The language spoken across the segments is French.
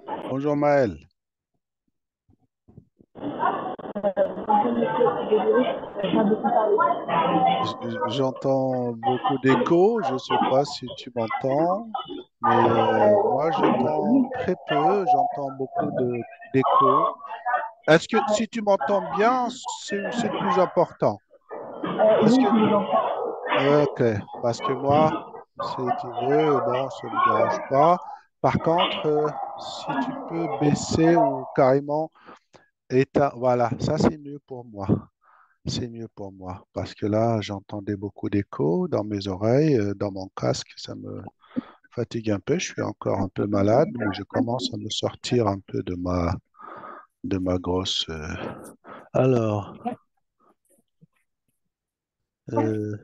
Bonjour Maël. Bonjour monsieur, désolé, je pas beaucoup parler. J'entends beaucoup d'écho. Je ne sais pas si tu m'entends, mais moi j'entends Oui, très peu. J'entends beaucoup d'écho. Est-ce que si tu m'entends bien, c'est le plus important? Est-ce oui, que je vous entends. ok, parce que moi, si tu veux, bon, ça ne me dérange pas. Par contre, si tu peux baisser ou carrément éteindre, voilà, ça c'est mieux pour moi. C'est mieux pour moi parce que là, j'entendais beaucoup d'écho dans mes oreilles, dans mon casque. Ça me fatigue un peu. Je suis encore un peu malade, mais je commence à me sortir un peu de ma grosse. Alors, euh,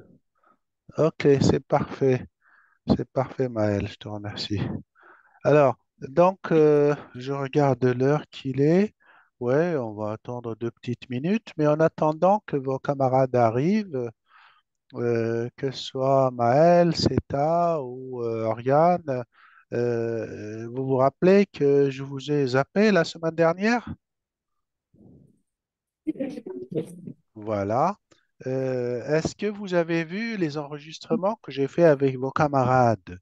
ok, c'est parfait. C'est parfait, Maël. Je te remercie. Alors, donc, je regarde l'heure qu'il est. Ouais, on va attendre 2 petites minutes, mais en attendant que vos camarades arrivent, que ce soit Maël, Seta ou Oriane. Vous vous rappelez que je vous ai zappé la semaine dernière? Voilà. Est-ce que vous avez vu les enregistrements que j'ai fait avec vos camarades?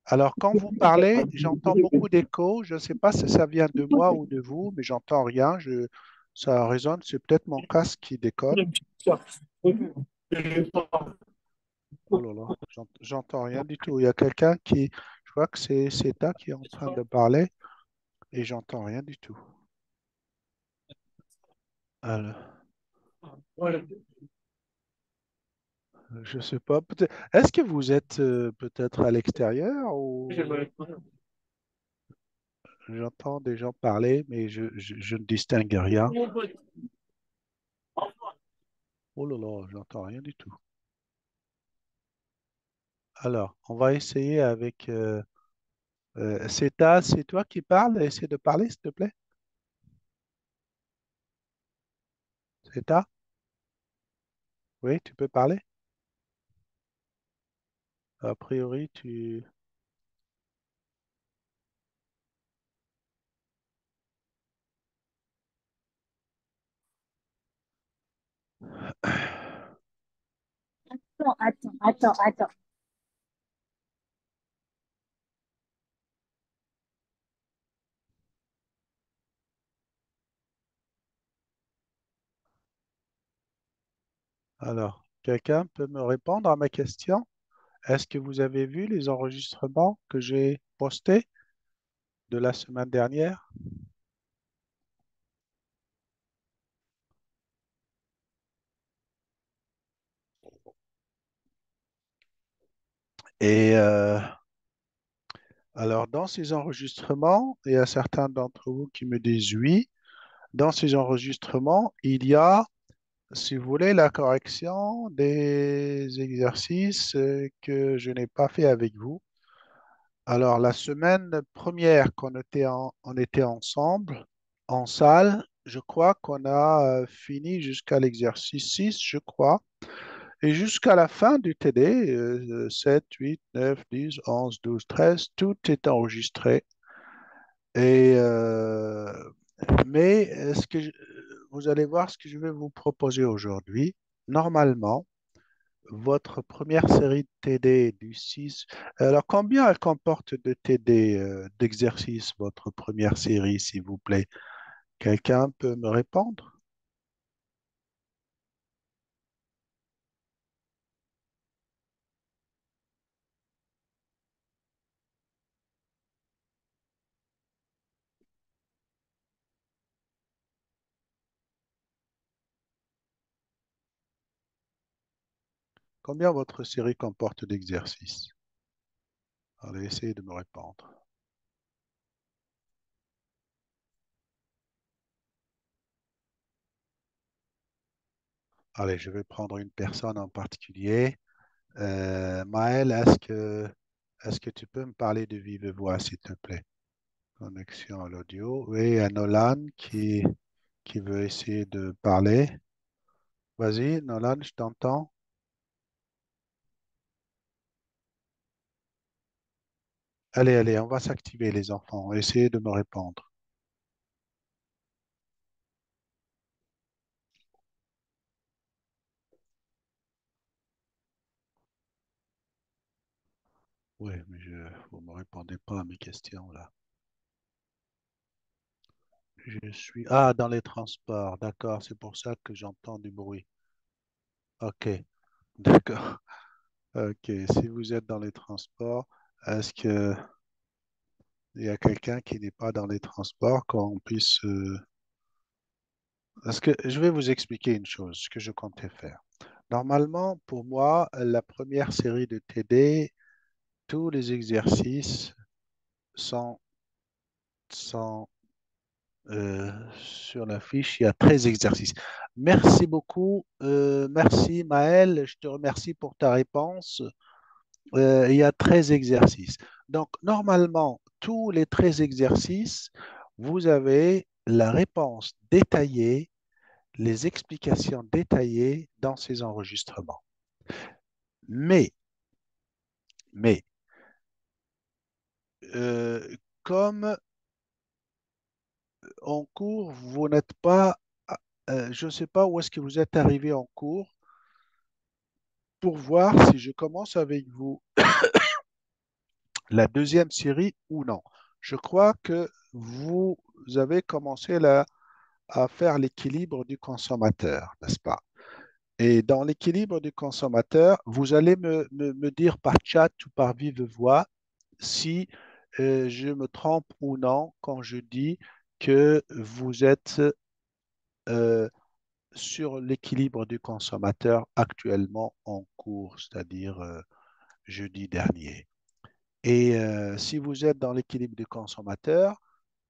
Alors, quand vous parlez, j'entends beaucoup d'écho. Je ne sais pas si ça vient de moi ou de vous, mais j'entends rien. Ça résonne. C'est peut-être mon casque qui déconne. Oh là là, j'entends rien du tout. Il y a quelqu'un qui, je vois que c'est Seta qui est en train de parler et j'entends rien du tout. Alors, je sais pas. Est-ce que vous êtes peut-être à l'extérieur ou j'entends des gens parler, mais je ne distingue rien. Oh là là, j'entends rien du tout. Alors, on va essayer avec Seta. C'est toi qui parles. Essaie de parler, s'il te plaît. Seta, oui, tu peux parler. A priori, tu. Attends. Alors, quelqu'un peut me répondre à ma question? Est-ce que vous avez vu les enregistrements que j'ai postés de la semaine dernière? Et alors, dans ces enregistrements, il y a certains d'entre vous qui me disent oui. Dans ces enregistrements, il y a, si vous voulez, la correction des exercices que je n'ai pas fait avec vous. Alors, la semaine première on était ensemble en salle, je crois qu'on a fini jusqu'à l'exercice 6, je crois. Et jusqu'à la fin du TD, 7, 8, 9, 10, 11, 12, 13, tout est enregistré. Et, mais vous allez voir ce que je vais vous proposer aujourd'hui. Normalement, votre première série de TD du 6, alors combien elle comporte de TD d'exercices, votre première série, s'il vous plaît? Quelqu'un peut me répondre? Combien votre série comporte d'exercices? Allez, essayez de me répondre. Allez, je vais prendre une personne en particulier. Maël, est-ce que tu peux me parler de vive voix, s'il te plaît? Connexion à l'audio. Oui, il y a Nolan qui veut essayer de parler. Vas-y, Nolan, je t'entends. Allez, allez, on va s'activer, les enfants. Essayez de me répondre. Oui, mais vous ne me répondez pas à mes questions là. Je suis... Ah, dans les transports, d'accord, c'est pour ça que j'entends du bruit. Ok, d'accord. Ok, si vous êtes dans les transports, est-ce qu'il y a quelqu'un qui n'est pas dans les transports qu'on puisse... Parce que je vais vous expliquer une chose, ce que je comptais faire. Normalement, pour moi, la première série de TD, tous les exercices sont, sont sur la fiche. Il y a 13 exercices. Merci beaucoup. Merci Maël. Je te remercie pour ta réponse. Il y a 13 exercices. Donc, normalement, tous les 13 exercices, vous avez la réponse détaillée, les explications détaillées dans ces enregistrements. Mais, mais, comme en cours, vous n'êtes pas, je ne sais pas où est-ce que vous êtes arrivé en cours pour voir si je commence avec vous la deuxième série ou non. Je crois que vous avez commencé là à faire l'équilibre du consommateur, n'est-ce pas? Et dans l'équilibre du consommateur, vous allez me dire par chat ou par vive voix si je me trompe ou non quand je dis que vous êtes euh, sur l'équilibre du consommateur actuellement en cours, c'est-à-dire jeudi dernier. Et si vous êtes dans l'équilibre du consommateur,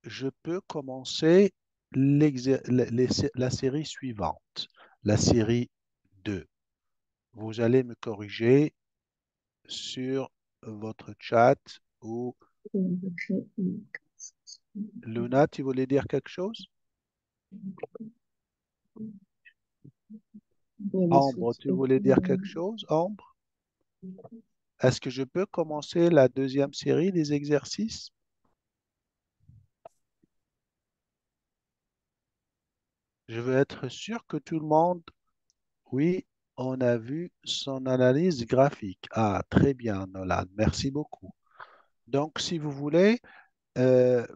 je peux commencer la série suivante, la série 2. Vous allez me corriger sur votre chat ou Luna, tu voulais dire quelque chose? Ambre, tu voulais dire quelque chose? Ambre, est-ce que je peux commencer la deuxième série des exercices? Je veux être sûr que tout le monde, oui, on a vu son analyse graphique. Ah, très bien, Nolan, merci beaucoup. Donc, si vous voulez, euh,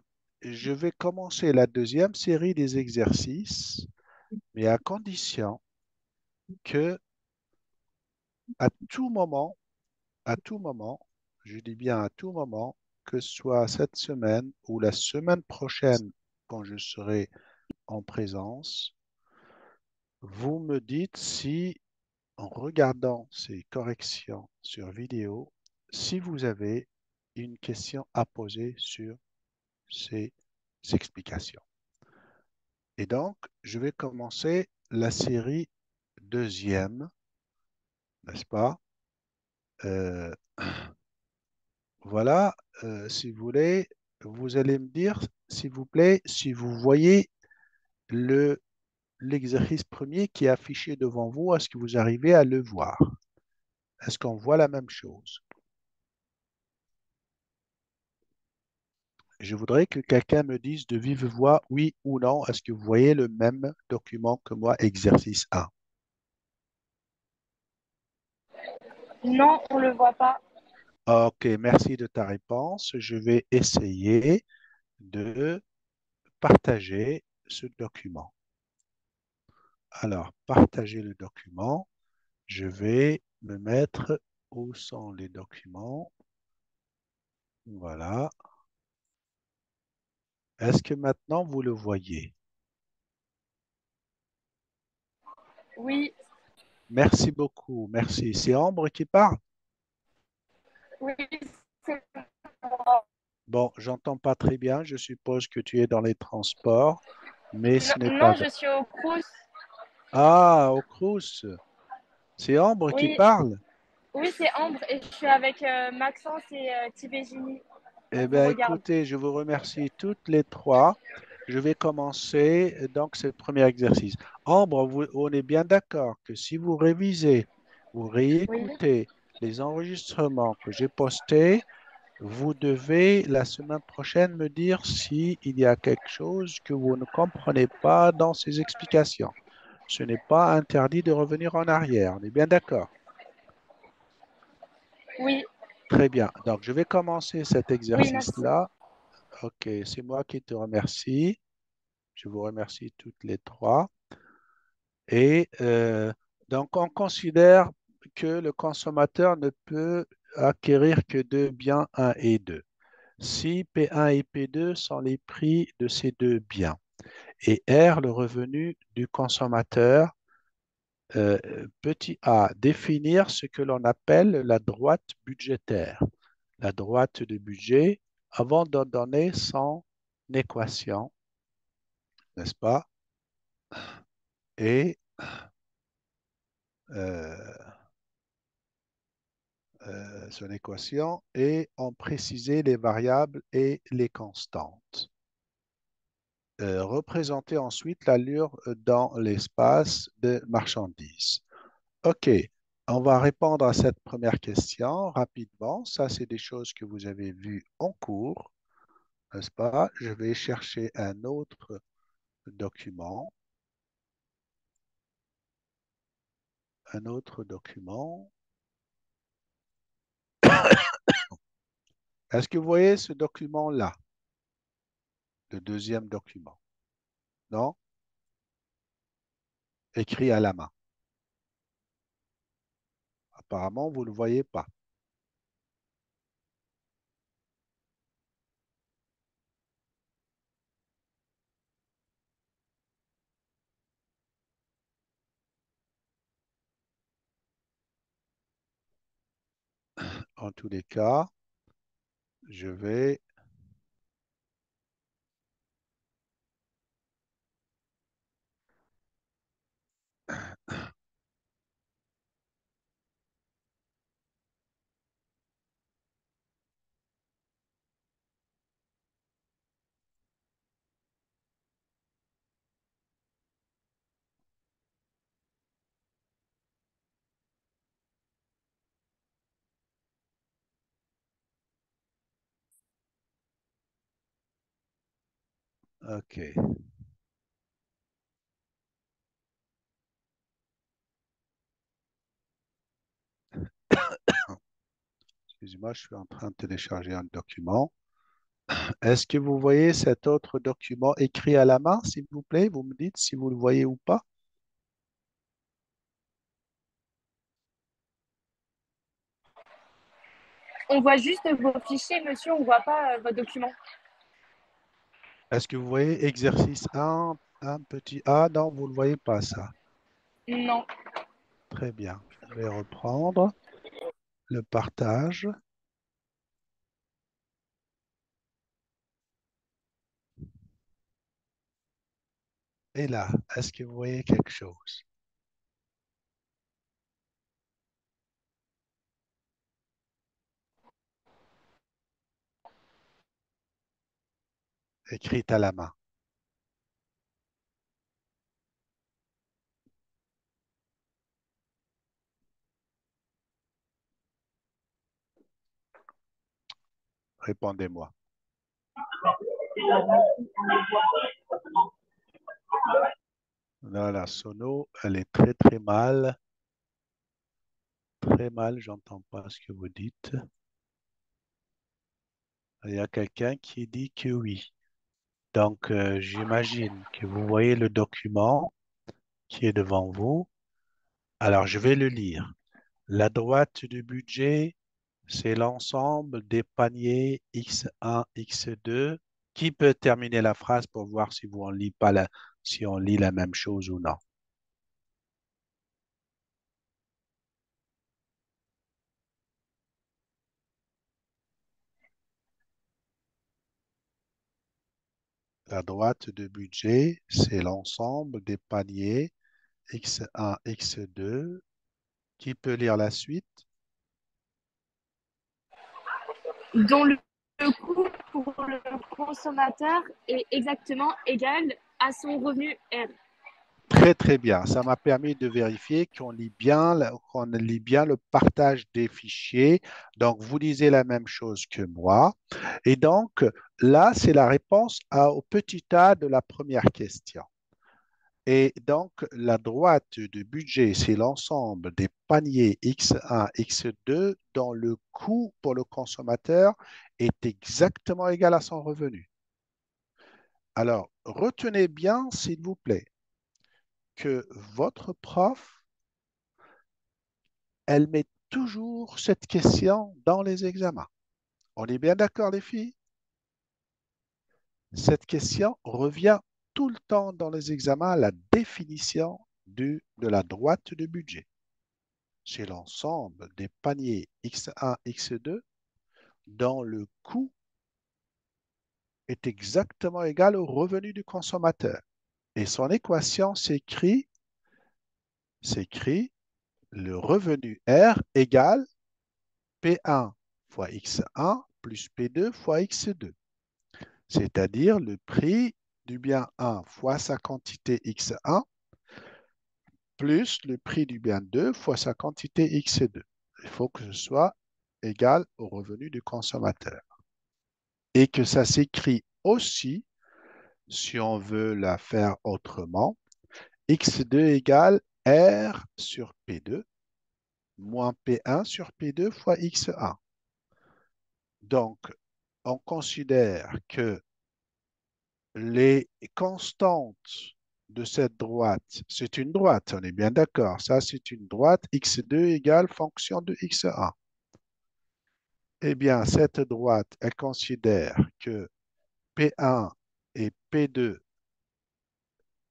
je vais commencer la deuxième série des exercices, mais que à tout moment, à tout moment, je dis bien à tout moment, que ce soit cette semaine ou la semaine prochaine, quand je serai en présence, vous me dites si, en regardant ces corrections sur vidéo, si vous avez une question à poser sur ces explications. Et donc, je vais commencer la série deuxième, n'est-ce pas? Euh, voilà, si vous voulez, vous allez me dire, s'il vous plaît, si vous voyez le, l'exercice premier qui est affiché devant vous, est-ce que vous arrivez à le voir? Est-ce qu'on voit la même chose? Je voudrais que quelqu'un me dise de vive voix, oui ou non, est-ce que vous voyez le même document que moi, exercice 1? Non, on le voit pas. Ok, merci de ta réponse. Je vais essayer de partager ce document. Alors, partager le document, je vais me mettre où sont les documents. Voilà. Est-ce que maintenant vous le voyez? Oui, Merci beaucoup. Merci. C'est Ambre qui parle? oui, c'est moi. Bon, j'entends pas très bien. Je suppose que tu es dans les transports, mais ce n'est Non, pas non, grave. je suis au Crous. Ah, au Crous. C'est Ambre qui Oui, parle? oui, c'est Ambre et je suis avec Maxence et Tibégini. On Eh vous bien, regarde. écoutez, je vous remercie toutes les trois. Je vais commencer donc ce premier exercice. Ambre, on est bien d'accord que si vous révisez, vous Oui, réécoutez les enregistrements que j'ai postés, Vous devez la semaine prochaine me dire s'il y a quelque chose que vous ne comprenez pas dans ces explications. Ce n'est pas interdit de revenir en arrière. On est bien d'accord? Oui, Très bien. Donc, je vais commencer cet oui, merci. exercice-là. OK, c'est moi qui te remercie. Je vous remercie toutes les trois. Et donc, on considère que le consommateur ne peut acquérir que deux biens, un et 2. Si P1 et P2 sont les prix de ces deux biens et R, le revenu du consommateur, petit a, définir ce que l'on appelle la droite budgétaire. La droite de budget, avant de donner son équation, n'est-ce pas? Et euh, son équation et on précisait les variables et les constantes. Représenter ensuite l'allure dans l'espace de marchandises. OK, on va répondre à cette première question rapidement. Ça, c'est des choses que vous avez vues en cours, n'est-ce pas? Je vais chercher un autre document. Un autre document. Est-ce que vous voyez ce document-là, le deuxième document? Non? Écrit à la main. Apparemment, vous ne le voyez pas. En tous les cas, je vais... OK. Excusez-moi, je suis en train de télécharger un document. Est-ce que vous voyez cet autre document écrit à la main, s'il vous plaît? Vous me dites si vous le voyez ou pas. On voit juste vos fichiers, monsieur, on ne voit pas votre document. Est-ce que vous voyez exercice un petit a? Non, vous ne le voyez pas, ça. Non. Très bien. Je vais reprendre le partage. Et là, est-ce que vous voyez quelque chose écrit à la main? Répondez-moi. Là, la sono, elle est très très mal. Très mal, j'entends pas ce que vous dites. Il y a quelqu'un qui dit que oui. Donc, j'imagine que vous voyez le document qui est devant vous. Alors, je vais le lire. La droite du budget, c'est l'ensemble des paniers X1, X2. Qui peut terminer la phrase pour voir si vous en lit pas si on lit la même chose ou non? La droite de budget, c'est l'ensemble des paniers X1, X2. Qui peut lire la suite? Dont le coût pour le consommateur est exactement égal à son revenu R. Très, très bien. Ça m'a permis de vérifier qu'on lit bien le partage des fichiers. Donc, vous lisez la même chose que moi. Et donc, là, c'est la réponse au petit a de la première question. Et donc, la droite de budget, c'est l'ensemble des paniers X1, X2 dont le coût pour le consommateur est exactement égal à son revenu. Alors, retenez bien, s'il vous plaît, que votre prof, elle met toujours cette question dans les examens. On est bien d'accord, les filles? Cette question revient tout le temps dans les examens, la définition de la droite de budget. C'est l'ensemble des paniers X1, X2 dont le coût est exactement égal au revenu du consommateur. Et son équation s'écrit le revenu R égale P1 fois X1 plus P2 fois X2, c'est-à-dire le prix du bien 1 fois sa quantité X1 plus le prix du bien 2 fois sa quantité X2. Il faut que ce soit égal au revenu du consommateur. Et que ça s'écrit aussi, si on veut la faire autrement, X2 égale R sur P2 moins P1 sur P2 fois X1. Donc, on considère que les constantes de cette droite, c'est une droite, on est bien d'accord. Ça, c'est une droite x2 égale fonction de x1. Eh bien, cette droite, elle considère que P1 et P2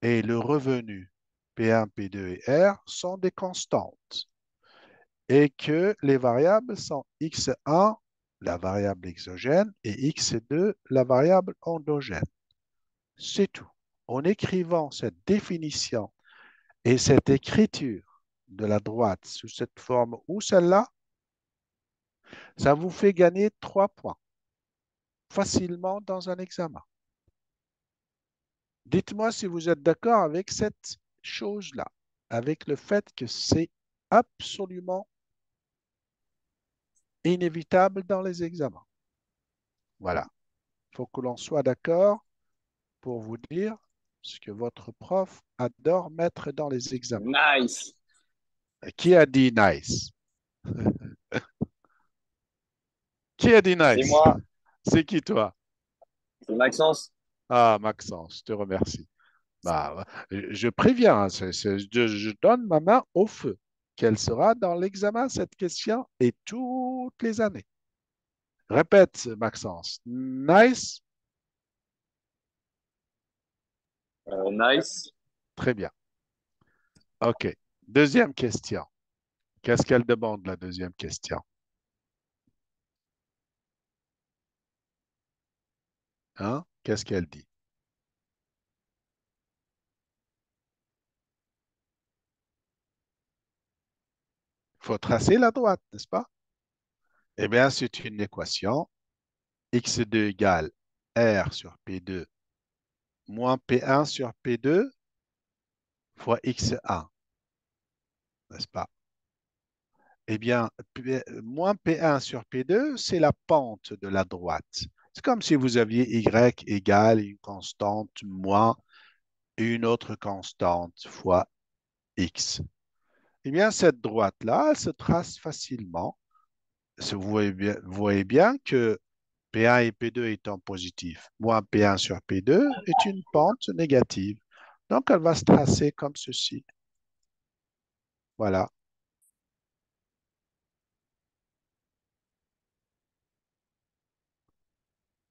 et le revenu P1, P2 et R sont des constantes et que les variables sont x1, la variable exogène, et x2, la variable endogène. C'est tout. En écrivant cette définition et cette écriture de la droite sous cette forme ou celle-là, ça vous fait gagner 3 points facilement dans un examen. Dites-moi si vous êtes d'accord avec cette chose-là, avec le fait que c'est absolument inévitable dans les examens. Voilà. Il faut que l'on soit d'accord pour vous dire ce que votre prof adore mettre dans les examens. Nice. Qui a dit nice? Qui a dit C'est nice? moi, C'est qui toi? c'est Maxence. Ah, Maxence, je te remercie. Bah, je préviens, hein, je donne ma main au feu, qu'elle sera dans l'examen, cette question, et toutes les années. Répète, Maxence. Nice? Nice. Très bien. OK. Deuxième question. Qu'est-ce qu'elle demande, la deuxième question? Hein? Qu'est-ce qu'elle dit? Il faut tracer la droite, n'est-ce pas? Eh bien, c'est une équation. X2 égale R sur P2 moins P1 sur P2 fois X1, n'est-ce pas? Eh bien, moins P1 sur P2, c'est la pente de la droite. C'est comme si vous aviez Y égale une constante moins une autre constante fois X. Eh bien, cette droite-là, elle se trace facilement. Vous voyez bien que P1 et P2 étant positifs, moins P1 sur P2 est une pente négative. Donc, elle va se tracer comme ceci. Voilà,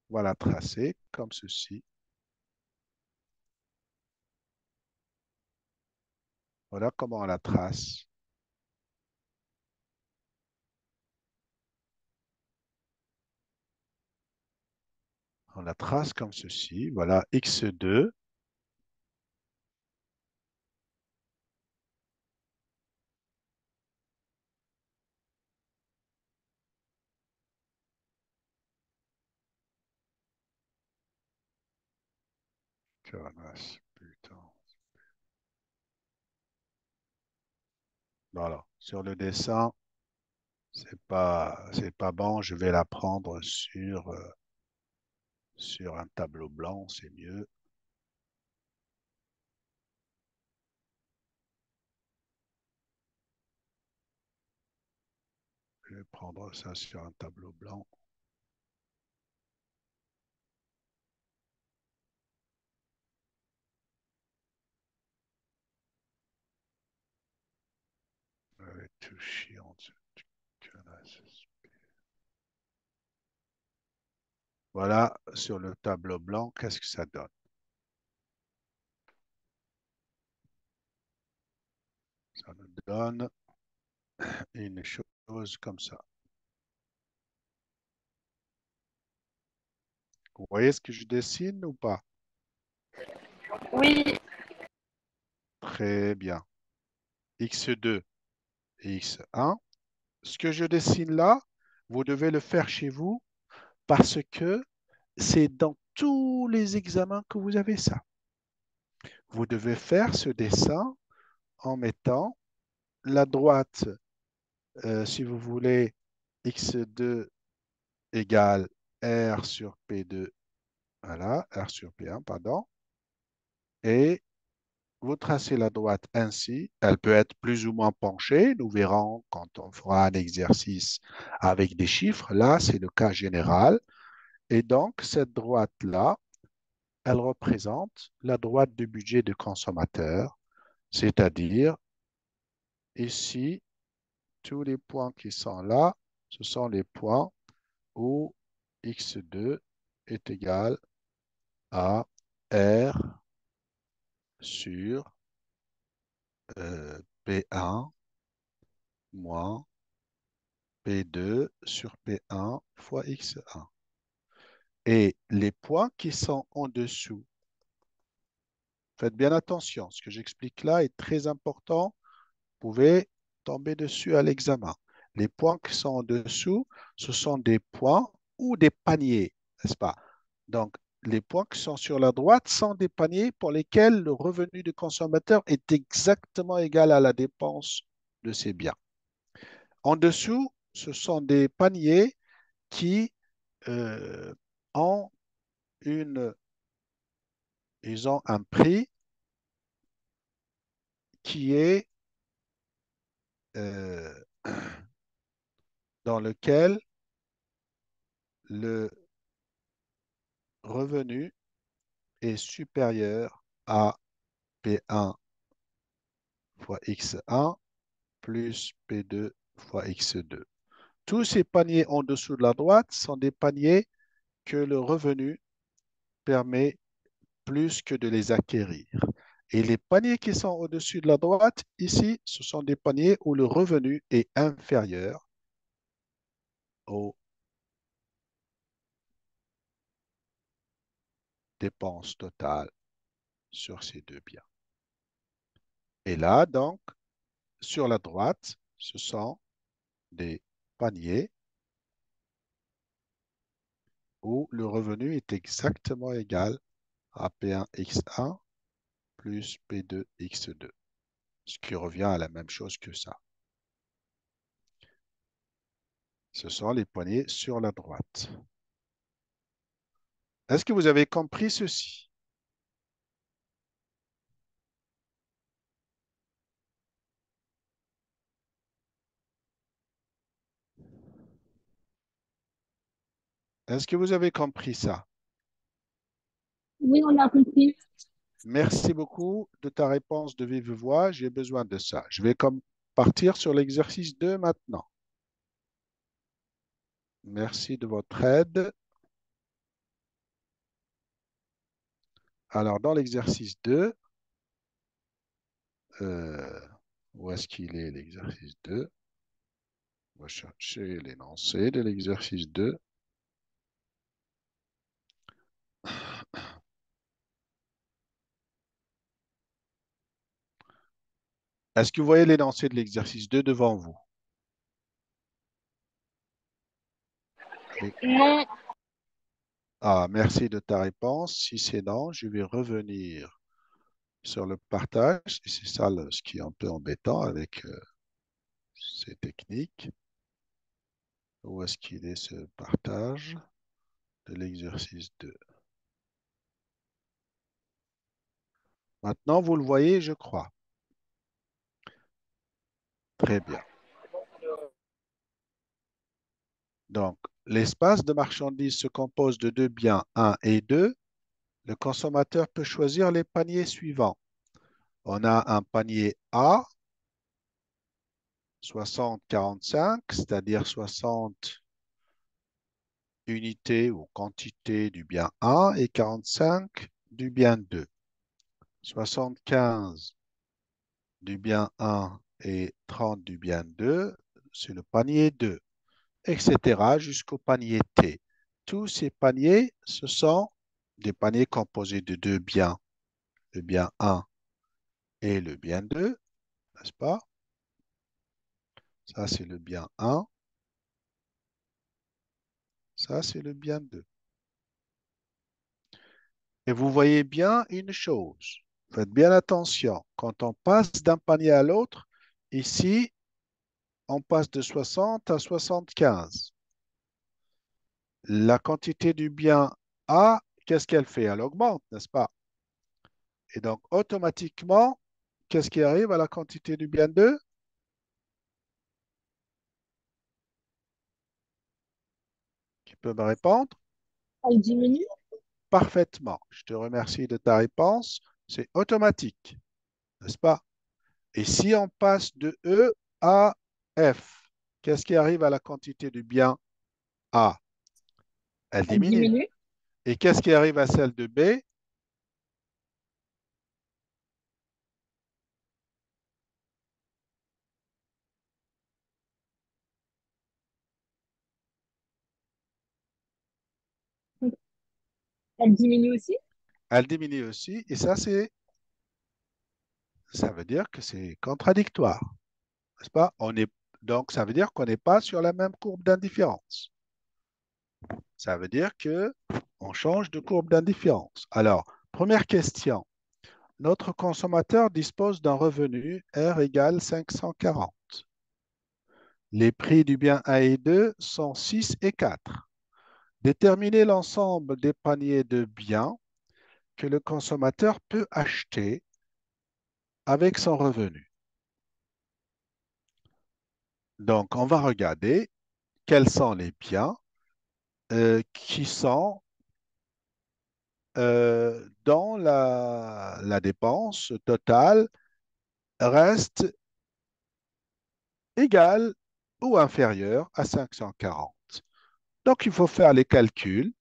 voilà tracée comme ceci. Voilà comment on la trace. On la trace comme ceci. Voilà, x2. Putain. Voilà. Sur le dessin, c'est pas bon. Je vais la prendre sur un tableau blanc, c'est mieux. Je vais prendre ça sur un tableau blanc. Tout chiant. Voilà, sur le tableau blanc, qu'est-ce que ça donne? Ça nous donne une chose comme ça. Vous voyez ce que je dessine ou pas? Oui, Très bien. X2 et X1. Ce que je dessine là, vous devez le faire chez vous parce que c'est dans tous les examens que vous avez ça. Vous devez faire ce dessin en mettant la droite, si vous voulez, X2 égale R sur P2, voilà, R sur P1, pardon, et vous tracez la droite ainsi. Elle peut être plus ou moins penchée. Nous verrons quand on fera un exercice avec des chiffres. Là, c'est le cas général. Et donc, cette droite-là, elle représente la droite du budget de consommateur, c'est-à-dire ici, tous les points qui sont là, ce sont les points où x2 est égal à R sur P1 moins P2 sur P1 fois X1. Et les points qui sont en dessous, faites bien attention, ce que j'explique là est très important. Vous pouvez tomber dessus à l'examen. Les points qui sont en dessous, ce sont des points ou des paniers, n'est-ce pas? Donc, les points qui sont sur la droite sont des paniers pour lesquels le revenu du consommateur est exactement égal à la dépense de ses biens. En dessous, ce sont des paniers qui euh, ont une, ils ont un prix qui est euh, dans lequel le revenu est supérieur à P1 fois X1 plus P2 fois X2. Tous ces paniers en dessous de la droite sont des paniers que le revenu permet plus que de les acquérir. Et les paniers qui sont au-dessus de la droite, ici, ce sont des paniers où le revenu est inférieur aux dépenses totales sur ces deux biens. Et là, donc, sur la droite, ce sont des paniers où le revenu est exactement égal à P1X1 plus P2X2, ce qui revient à la même chose que ça. Ce sont les paniers sur la droite. Est-ce que vous avez compris ceci? Est-ce que vous avez compris ça? oui, on a compris. Merci beaucoup de ta réponse de vive voix. J'ai besoin de ça. Je vais partir sur l'exercice 2 maintenant. Merci de votre aide. Alors, dans l'exercice 2, euh, où est-ce qu'il est l'exercice 2? On va chercher l'énoncé de l'exercice 2. Est-ce que vous voyez l'énoncé de l'exercice 2 devant vous? Avec- Non, Ah, merci de ta réponse. Si c'est non, je vais revenir sur le partage. Et c'est ça ce qui est un peu embêtant avec C'est technique. Où est-ce qu'il est ce partage de l'exercice 2? Maintenant, vous le voyez, je crois. Très bien. Donc, l'espace de marchandises se compose de deux biens, 1 et 2. Le consommateur peut choisir les paniers suivants. On a un panier A, 60-45, c'est-à-dire 60 unités ou quantités du bien 1 et 45 du bien 2. 75 du bien 1 et 30 du bien 2, c'est le panier 2, etc. jusqu'au panier T. Tous ces paniers, ce sont des paniers composés de deux biens, le bien 1 et le bien 2, n'est-ce pas? Ça, c'est le bien 1. Ça, c'est le bien 2. Et vous voyez bien une chose. Faites bien attention. Quand on passe d'un panier à l'autre, ici, on passe de 60 à 75. La quantité du bien A, qu'est-ce qu'elle fait? Elle augmente, n'est-ce pas? Et donc, automatiquement, qu'est-ce qui arrive à la quantité du bien 2? Qui peut me répondre? Elle diminue. Parfaitement. Je te remercie de ta réponse. C'est automatique, n'est-ce pas? Et si on passe de E à F, qu'est-ce qui arrive à la quantité du bien A? Elle Elle diminue. diminue. Et qu'est-ce qui arrive à celle de B? Elle diminue aussi. Elle diminue aussi. Et ça veut dire que c'est contradictoire, n'est-ce pas? Donc, ça veut dire qu'on n'est pas sur la même courbe d'indifférence. Ça veut dire que on change de courbe d'indifférence. Alors, première question. Notre consommateur dispose d'un revenu R égale 540. Les prix du bien 1 et 2 sont 6 et 4. Déterminez l'ensemble des paniers de biens que le consommateur peut acheter avec son revenu. Donc, on va regarder quels sont les biens qui sont dont la dépense totale reste égale ou inférieure à 540. Donc, il faut faire les calculs.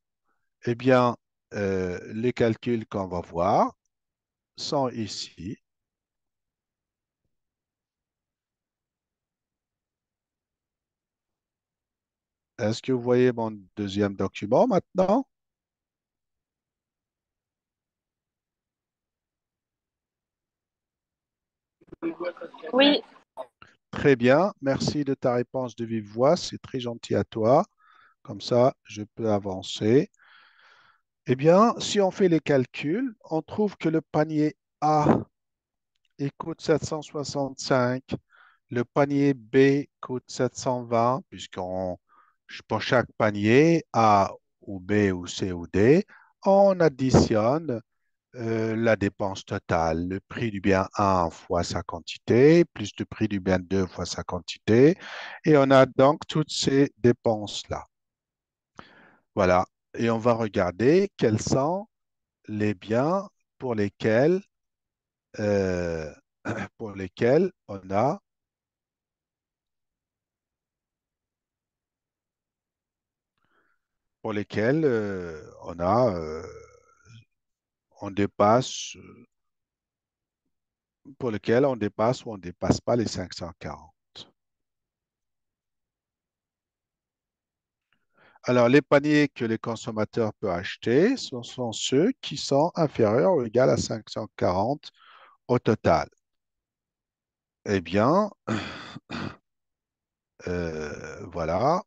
Eh bien, les calculs qu'on va voir sont ici. Est-ce que vous voyez mon deuxième document maintenant? Oui. Très bien. Merci de ta réponse de vive voix. C'est très gentil à toi. Comme ça, je peux avancer. Eh bien, si on fait les calculs, on trouve que le panier A il coûte 765. Le panier B coûte 720, pour chaque panier, A ou B ou C ou D, on additionne la dépense totale, le prix du bien 1 fois sa quantité, plus le prix du bien 2 fois sa quantité, et on a donc toutes ces dépenses-là. Voilà. Et on va regarder quels sont les biens pour lesquels, euh, pour lesquels pour lesquels on dépasse, pour lesquels on dépasse ou on ne dépasse pas les 540. Alors, les paniers que les consommateurs peuvent acheter, ce sont ceux qui sont inférieurs ou égaux à 540 au total. Eh bien, voilà.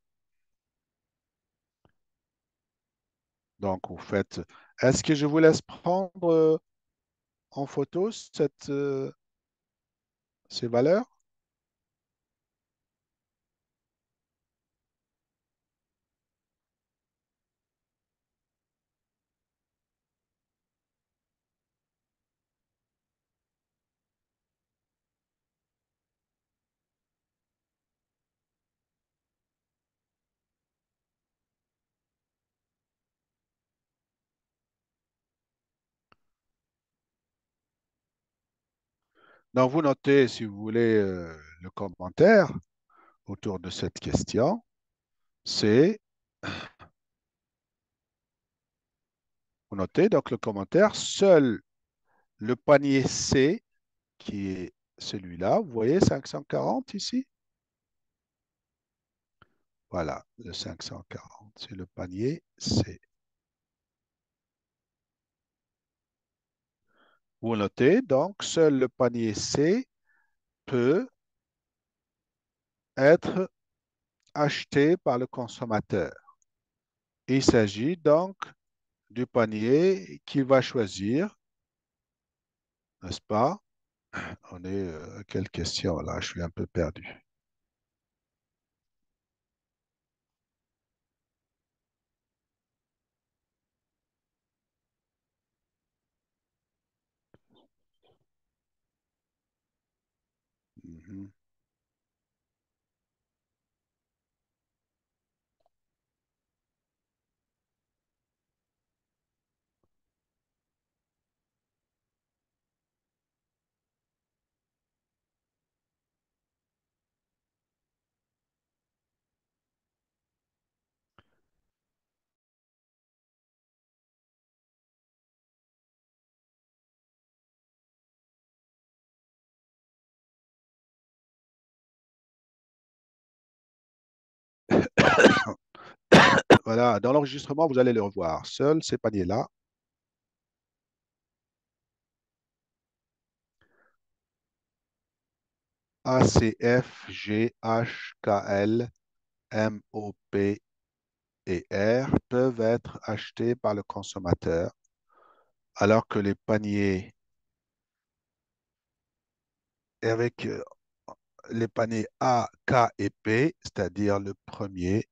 Donc, vous faites. Est-ce que je vous laisse prendre en photo ces valeurs? Donc, vous notez, si vous voulez, le commentaire autour de cette question. C'est, vous notez donc le commentaire, seul le panier C, qui est celui-là, vous voyez 540 ici? Voilà, le 540, c'est le panier C. Vous notez donc, seul le panier C peut être acheté par le consommateur. Il s'agit donc du panier qu'il va choisir, n'est-ce pas? On est à quelle question là? Je suis un peu perdu. Mhm. Voilà, dans l'enregistrement, vous allez le revoir. Seuls ces paniers-là, A, C, F, G, H, K, L, M, O, P et R, peuvent être achetés par le consommateur, alors que les paniers avec les paniers A, K et P, c'est-à-dire le premier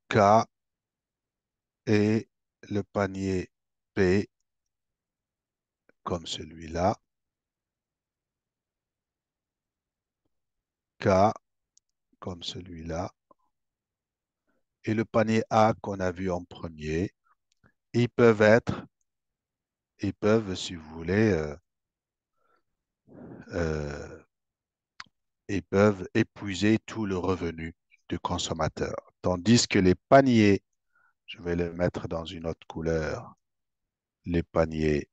K et le panier P, comme celui-là, K comme celui-là, et le panier A qu'on a vu en premier, ils peuvent être, ils peuvent, si vous voulez, euh, ils peuvent épuiser tout le revenu du consommateur. Tandis que les paniers, je vais les mettre dans une autre couleur, les paniers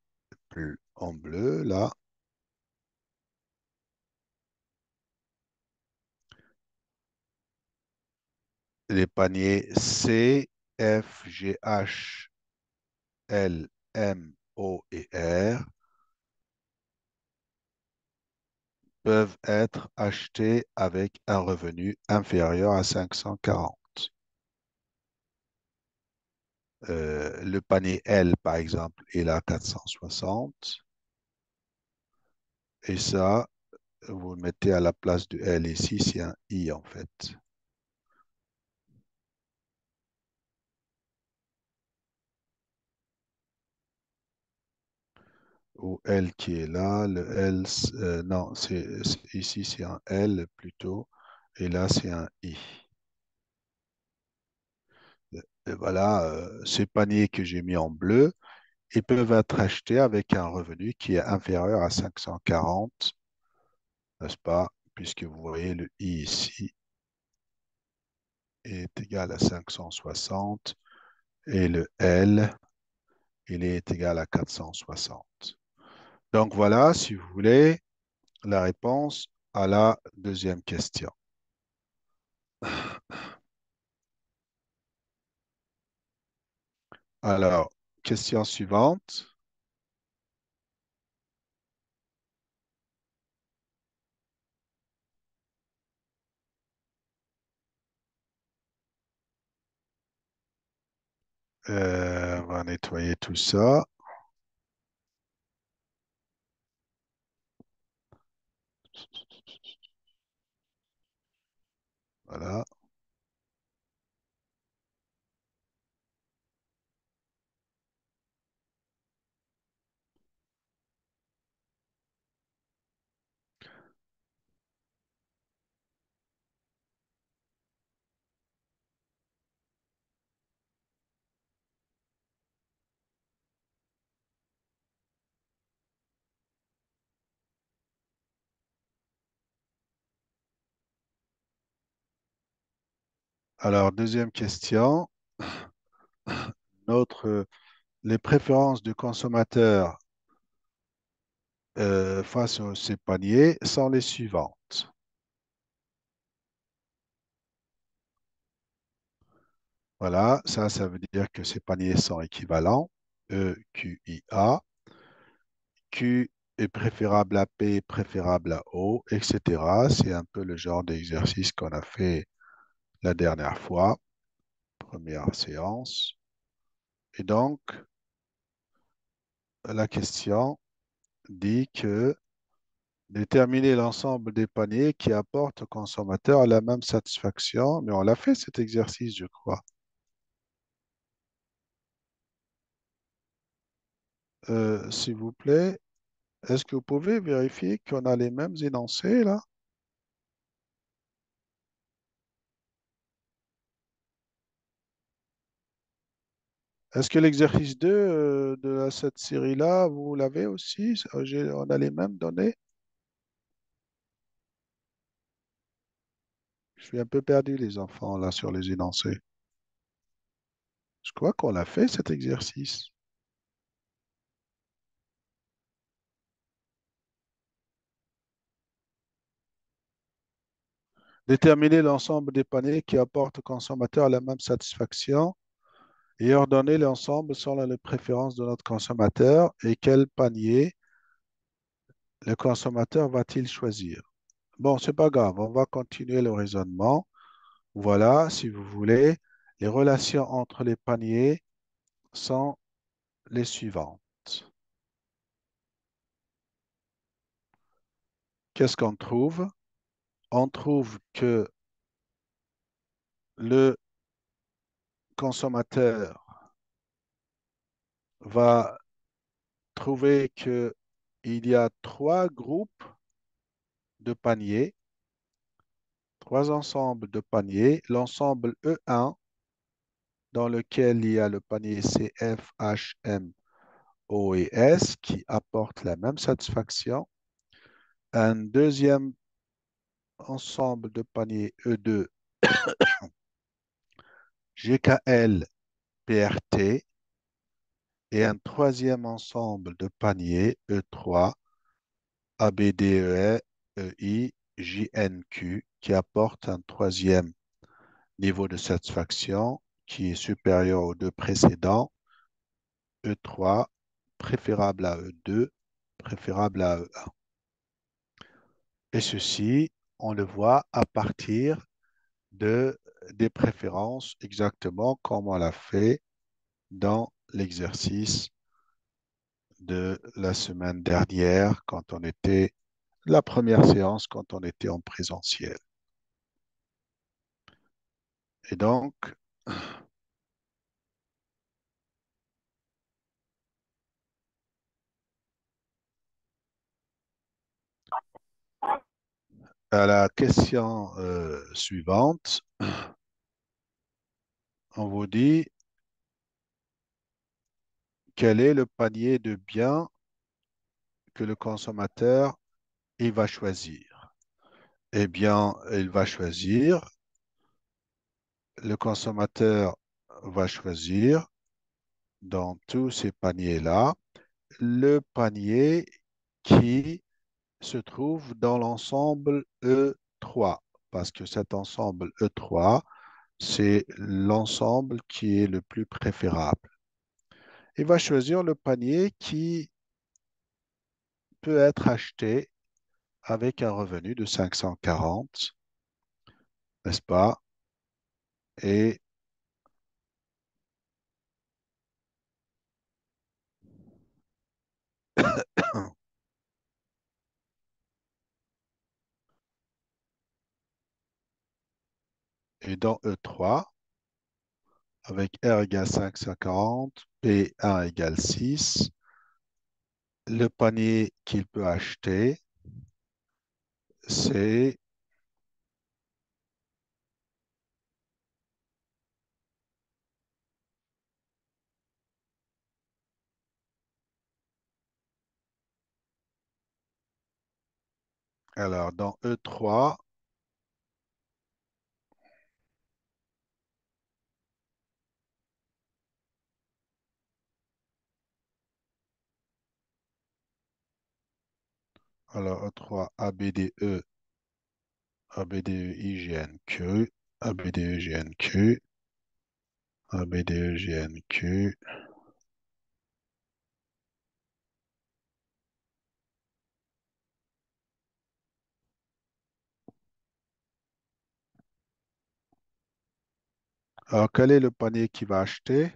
plus en bleu, là, les paniers C, F, G, H, L, M, O et R peuvent être achetés avec un revenu inférieur à 540. Le panier L, par exemple, est là à 460. Et ça, vous le mettez à la place du L ici, c'est un I en fait. Ou L qui est là, le L, non, ici c'est un L plutôt, et là c'est un I. Et voilà, ces paniers que j'ai mis en bleu, ils peuvent être achetés avec un revenu qui est inférieur à 540, n'est-ce pas? Puisque vous voyez le I ici est égal à 560 et le L, il est égal à 460. Donc voilà, si vous voulez, la réponse à la deuxième question. Alors, question suivante. On va nettoyer tout ça. Voilà. Alors, deuxième question. Notre, les préférences du consommateur face à ces paniers sont les suivantes. Voilà, ça veut dire que ces paniers sont équivalents. E, Q, I, A. Q est préférable à P, préférable à O, etc. C'est un peu le genre d'exercice qu'on a fait la dernière fois, première séance. Et donc, la question dit que déterminer l'ensemble des paniers qui apportent au consommateur la même satisfaction, mais on l'a fait cet exercice, je crois. S'il vous plaît, est-ce que vous pouvez vérifier qu'on a les mêmes énoncés là? Est-ce que l'exercice 2 de cette série-là, vous l'avez aussi? On a les mêmes données? Je suis un peu perdu, les enfants, là, sur les énoncés. Je crois qu'on a fait cet exercice. Déterminer l'ensemble des paniers qui apportent au consommateur la même satisfaction et ordonner l'ensemble selon les préférences de notre consommateur et quel panier le consommateur va-t-il choisir. Bon, c'est pas grave, on va continuer le raisonnement. Voilà, si vous voulez, les relations entre les paniers sont les suivantes. Qu'est-ce qu'on trouve? On trouve que le consommateur va trouver qu'il y a trois groupes de paniers, trois ensembles de paniers. L'ensemble E1, dans lequel il y a le panier C, F, H, M, O et S, qui apporte la même satisfaction. Un deuxième ensemble de paniers E2, GKL, PRT, et un troisième ensemble de paniers E3, ABDE, EI, JNQ, qui apporte un troisième niveau de satisfaction qui est supérieur aux deux précédents, E3, préférable à E2, préférable à E1. Et ceci, on le voit à partir de, des préférences exactement comme on l'a fait dans l'exercice de la semaine dernière quand on était, la première séance quand on était en présentiel. Et donc, à la question suivante, on vous dit quel est le panier de biens que le consommateur il va choisir. Eh bien, il va choisir, le consommateur va choisir dans tous ces paniers-là le panier qui se trouve dans l'ensemble E3, parce que cet ensemble E3, c'est l'ensemble qui est le plus préférable. Il va choisir le panier qui peut être acheté avec un revenu de 540, n'est-ce pas? Et, et dans E3, avec R égale 540, P1 égale 6, le panier qu'il peut acheter, c'est, alors dans E3, Alors, E3, ABDE, ABDE, IGNQ, ABDE, GNQ, ABDE, GNQ. Alors, quel est le panier qui va acheter?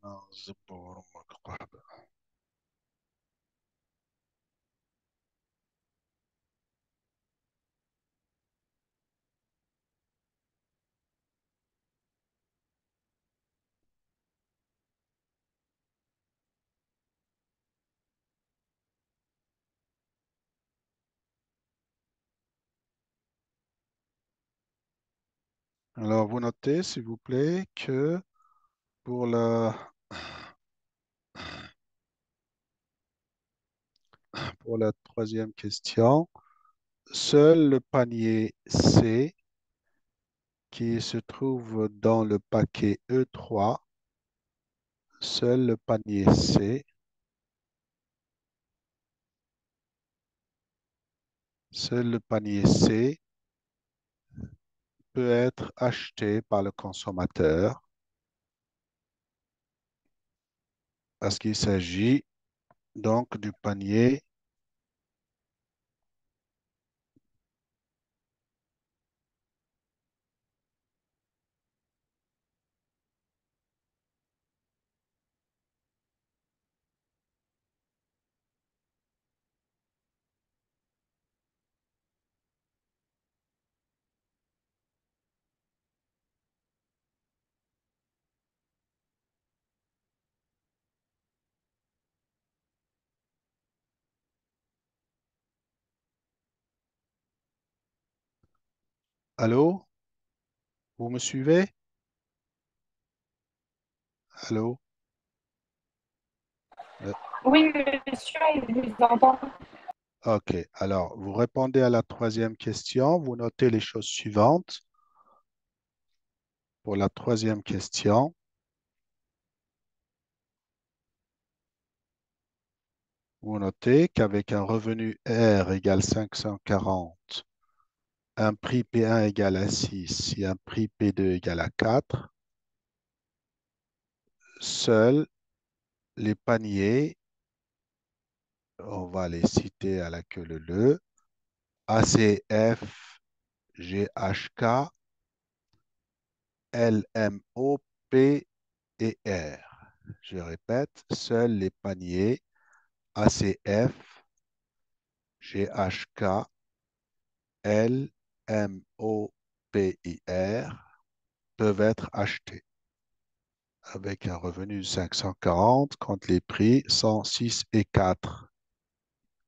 Non, c'est pas incroyable. Alors, vous notez, s'il vous plaît, que pour pour la troisième question, seul le panier C qui se trouve dans le paquet E3, seul le panier C, seul le panier C peut être acheté par le consommateur parce qu'il s'agit donc du panier. Allô? Vous me suivez? Allô? Euh, Oui, monsieur, on vous entend. OK. Alors, vous répondez à la troisième question. Vous notez les choses suivantes. Pour la troisième question, vous notez qu'avec un revenu R égale 540, un prix P1 égale à 6 et un prix P2 égale à 4, seuls les paniers, on va les citer à la queue leu, ACF, GHK, LMO, P et R. Je répète, seuls les paniers ACF, GHK, LMO, P et R peuvent être achetés avec un revenu de 540 quand les prix sont 6 et 4.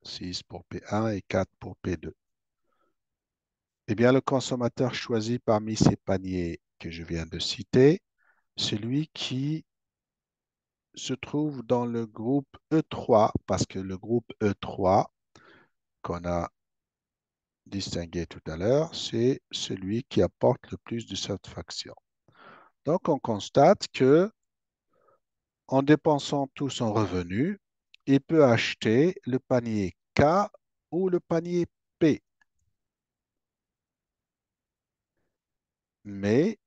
6 pour P1 et 4 pour P2. Eh bien, le consommateur choisit parmi ces paniers que je viens de citer celui qui se trouve dans le groupe E3, parce que le groupe E3 qu'on a distingué tout à l'heure, c'est celui qui apporte le plus de satisfaction. Donc, on constate que en dépensant tout son revenu, il peut acheter le panier K ou le panier P. Mais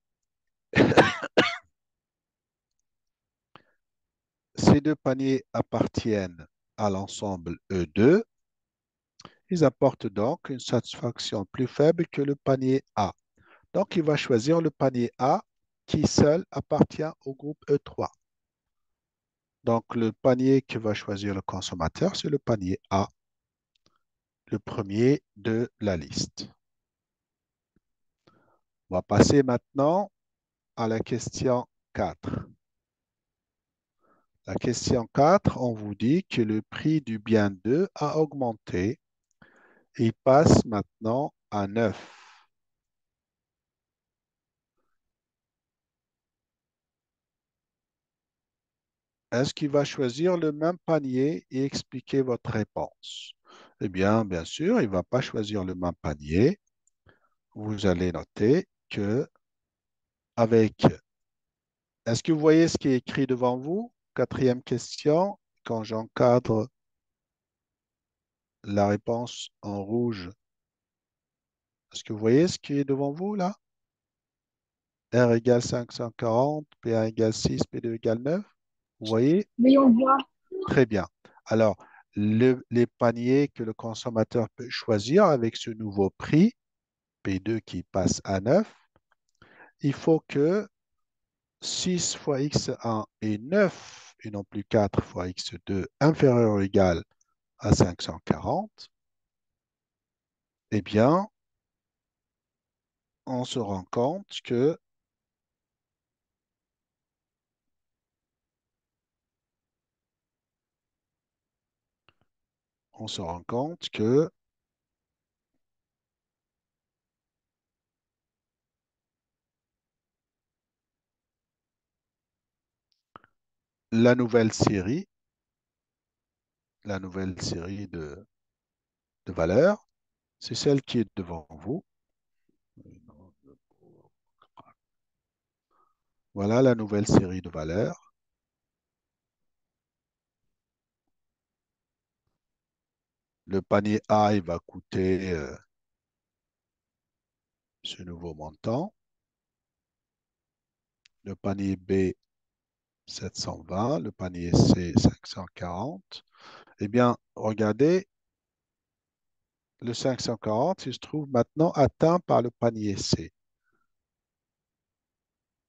ces deux paniers appartiennent à l'ensemble E2. Ils apportent donc une satisfaction plus faible que le panier A. Donc, il va choisir le panier A qui seul appartient au groupe E3. Donc, le panier que va choisir le consommateur, c'est le panier A, le premier de la liste. On va passer maintenant à la question 4. La question 4, on vous dit que le prix du bien 2 a augmenté. Il passe maintenant à 9. Est-ce qu'il va choisir le même panier et expliquer votre réponse? Eh bien sûr, il ne va pas choisir le même panier. Vous allez noter que avec... Est-ce que vous voyez ce qui est écrit devant vous? Quatrième question, quand j'encadre la réponse en rouge, est-ce que vous voyez ce qui est devant vous là? R égale 540, P1 égale 6, P2 égale 9. Vous voyez? Oui, on voit. Très bien. Alors, les paniers que le consommateur peut choisir avec ce nouveau prix, P2 qui passe à 9, il faut que 6 fois x1 et 9, et non plus 4 fois x2, inférieur ou égal à 540, eh bien, on se rend compte que on se rend compte que la nouvelle série, la nouvelle série de valeurs, c'est celle qui est devant vous. Voilà la nouvelle série de valeurs. Le panier A, il va coûter ce nouveau montant. Le panier B, 720. Le panier C, 540. Eh bien, regardez, le 540, il se trouve maintenant atteint par le panier C.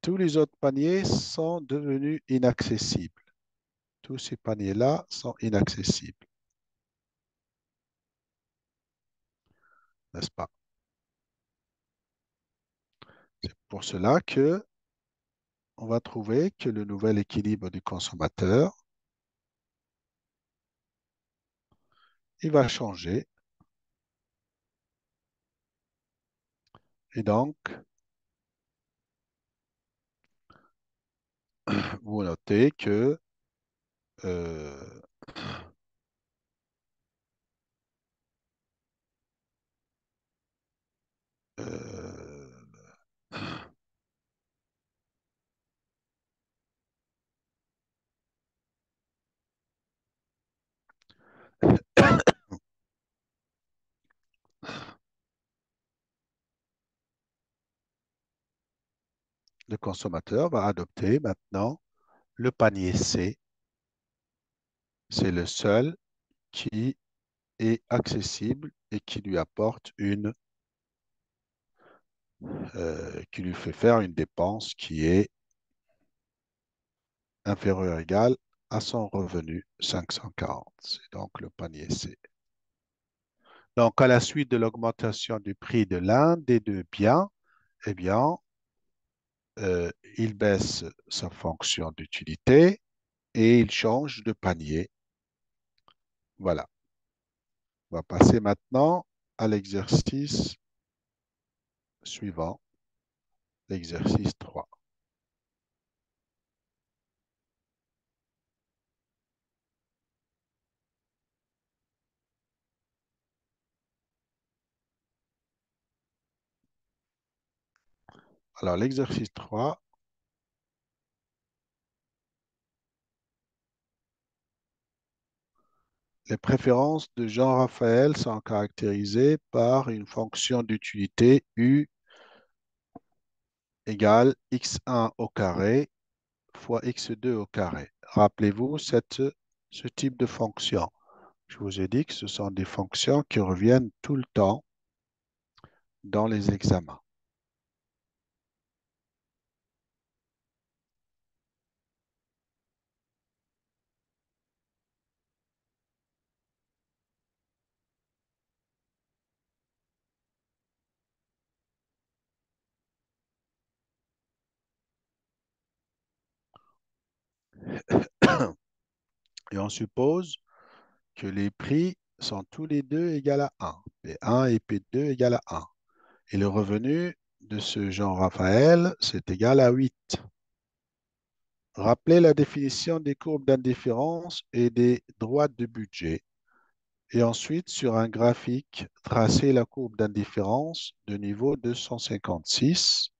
Tous les autres paniers sont devenus inaccessibles. Tous ces paniers-là sont inaccessibles, n'est-ce pas? C'est pour cela que on va trouver que le nouvel équilibre du consommateur, il va changer. Et donc, vous notez que euh, euh, le consommateur va adopter maintenant le panier C. C'est le seul qui est accessible et qui lui apporte qui lui fait faire une dépense qui est inférieure ou égale à son revenu 540. C'est donc le panier C. Donc, à la suite de l'augmentation du prix de l'un des deux biens, eh bien, il baisse sa fonction d'utilité et il change de panier. Voilà. On va passer maintenant à l'exercice suivant, l'exercice 3. Alors, l'exercice 3, les préférences de Jean-Raphaël sont caractérisées par une fonction d'utilité U égale x1 au carré fois x2 au carré. Rappelez-vous ce type de fonction. Je vous ai dit que ce sont des fonctions qui reviennent tout le temps dans les examens. Et on suppose que les prix sont tous les deux égaux à 1. P1 et P2 égale à 1. Et le revenu de ce Jean Raphaël, c'est égal à 8. Rappelez la définition des courbes d'indifférence et des droites de budget. Et ensuite, sur un graphique, tracez la courbe d'indifférence de niveau 256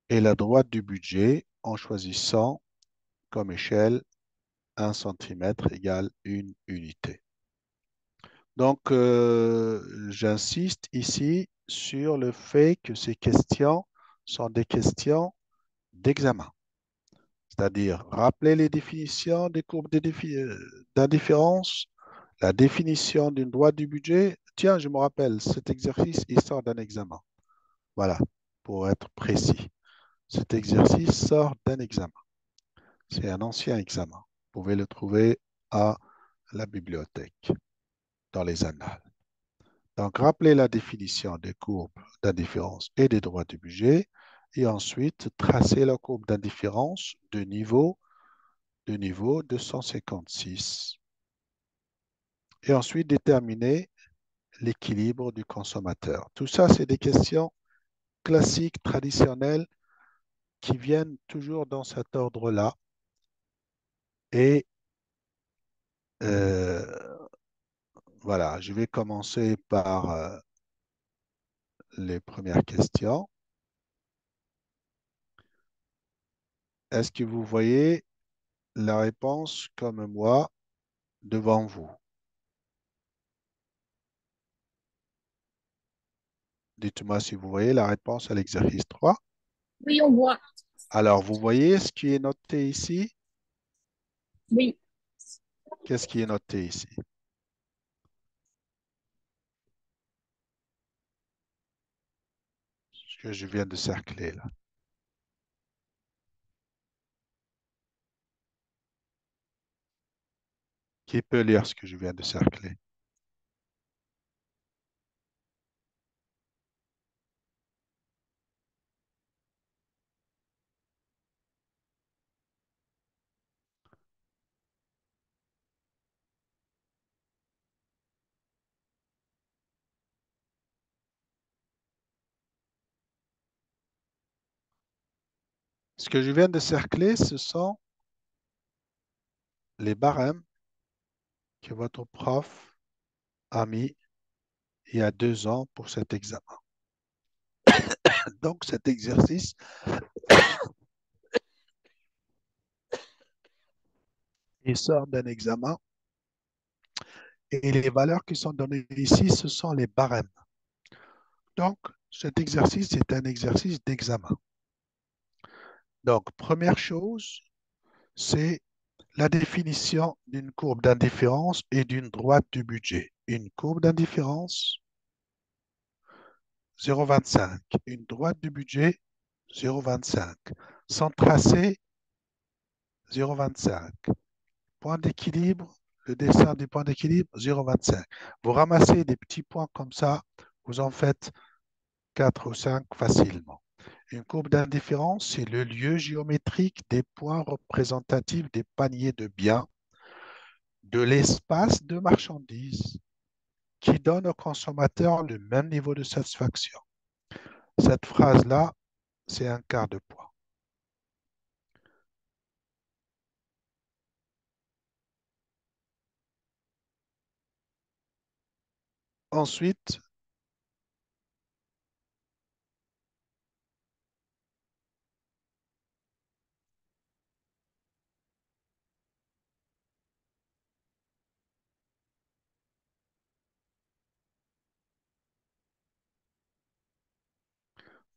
et la droite du budget en choisissant comme échelle 1 cm égale 1 unité. Donc, j'insiste ici sur le fait que ces questions sont des questions d'examen. C'est-à-dire, rappeler les définitions des courbes d'indifférence, la définition d'une droite du budget. Tiens, je me rappelle, cet exercice, il sort d'un examen. Voilà, pour être précis. Cet exercice sort d'un examen. C'est un ancien examen. Vous pouvez le trouver à la bibliothèque, dans les annales. Donc, rappelez la définition des courbes d'indifférence et des droits du budget, et ensuite, tracez la courbe d'indifférence de niveau 256. Et ensuite, déterminer l'équilibre du consommateur. Tout ça, c'est des questions classiques, traditionnelles, qui viennent toujours dans cet ordre-là. Et voilà, je vais commencer par les premières questions. Est-ce que vous voyez la réponse comme moi devant vous? Dites-moi si vous voyez la réponse à l'exercice 3. Oui, on voit. Alors, vous voyez ce qui est noté ici? Oui. Qu'est-ce qui est noté ici? Ce que je viens de cercler là. Qui peut lire ce que je viens de cercler? Ce que je viens de cercler, ce sont les barèmes que votre prof a mis il y a 2 ans pour cet examen. Donc, cet exercice, il sort d'un examen et les valeurs qui sont données ici, ce sont les barèmes. Donc, cet exercice est un exercice d'examen. Donc, première chose, c'est la définition d'une courbe d'indifférence et d'une droite du budget. Une courbe d'indifférence, 0,25. Une droite du budget, 0,25. Sans tracé, 0,25. Point d'équilibre, le dessin du point d'équilibre, 0,25. Vous ramassez des petits points comme ça, vous en faites 4 ou 5 facilement. Une courbe d'indifférence, c'est le lieu géométrique des points représentatifs des paniers de biens de l'espace de marchandises qui donne au consommateur le même niveau de satisfaction. Cette phrase-là, c'est un quart de point. Ensuite,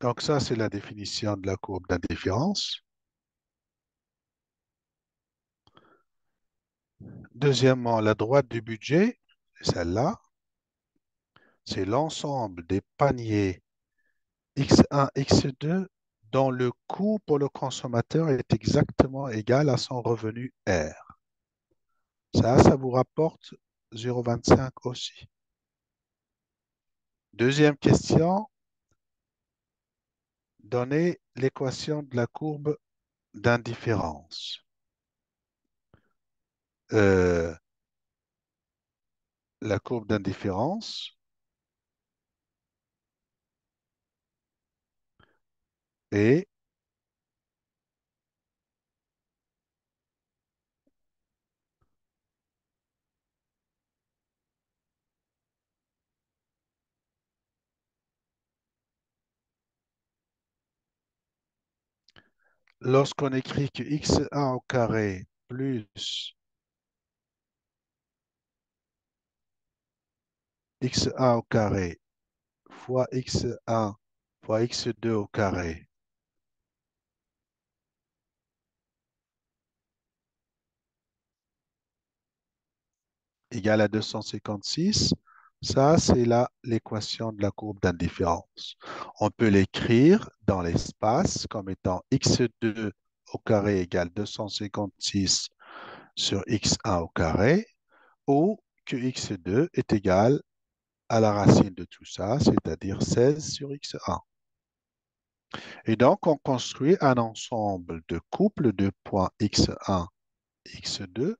Donc ça, c'est la définition de la courbe d'indifférence. Deuxièmement, la droite du budget, celle-là, c'est l'ensemble des paniers X1, X2 dont le coût pour le consommateur est exactement égal à son revenu R. Ça vous rapporte 0,25 aussi. Deuxième question, donnez l'équation de la courbe d'indifférence. Euh, la courbe d'indifférence est lorsqu'on écrit que x1 au carré plus x1 au carré fois x1 fois x2 au carré égale à 256, ça, c'est l'équation de la courbe d'indifférence. On peut l'écrire dans l'espace comme étant x2 au carré égale 256 sur x1 au carré, ou que x2 est égal à la racine de tout ça, c'est-à-dire 16 sur x1. Et donc, on construit un ensemble de couples de points x1, x2.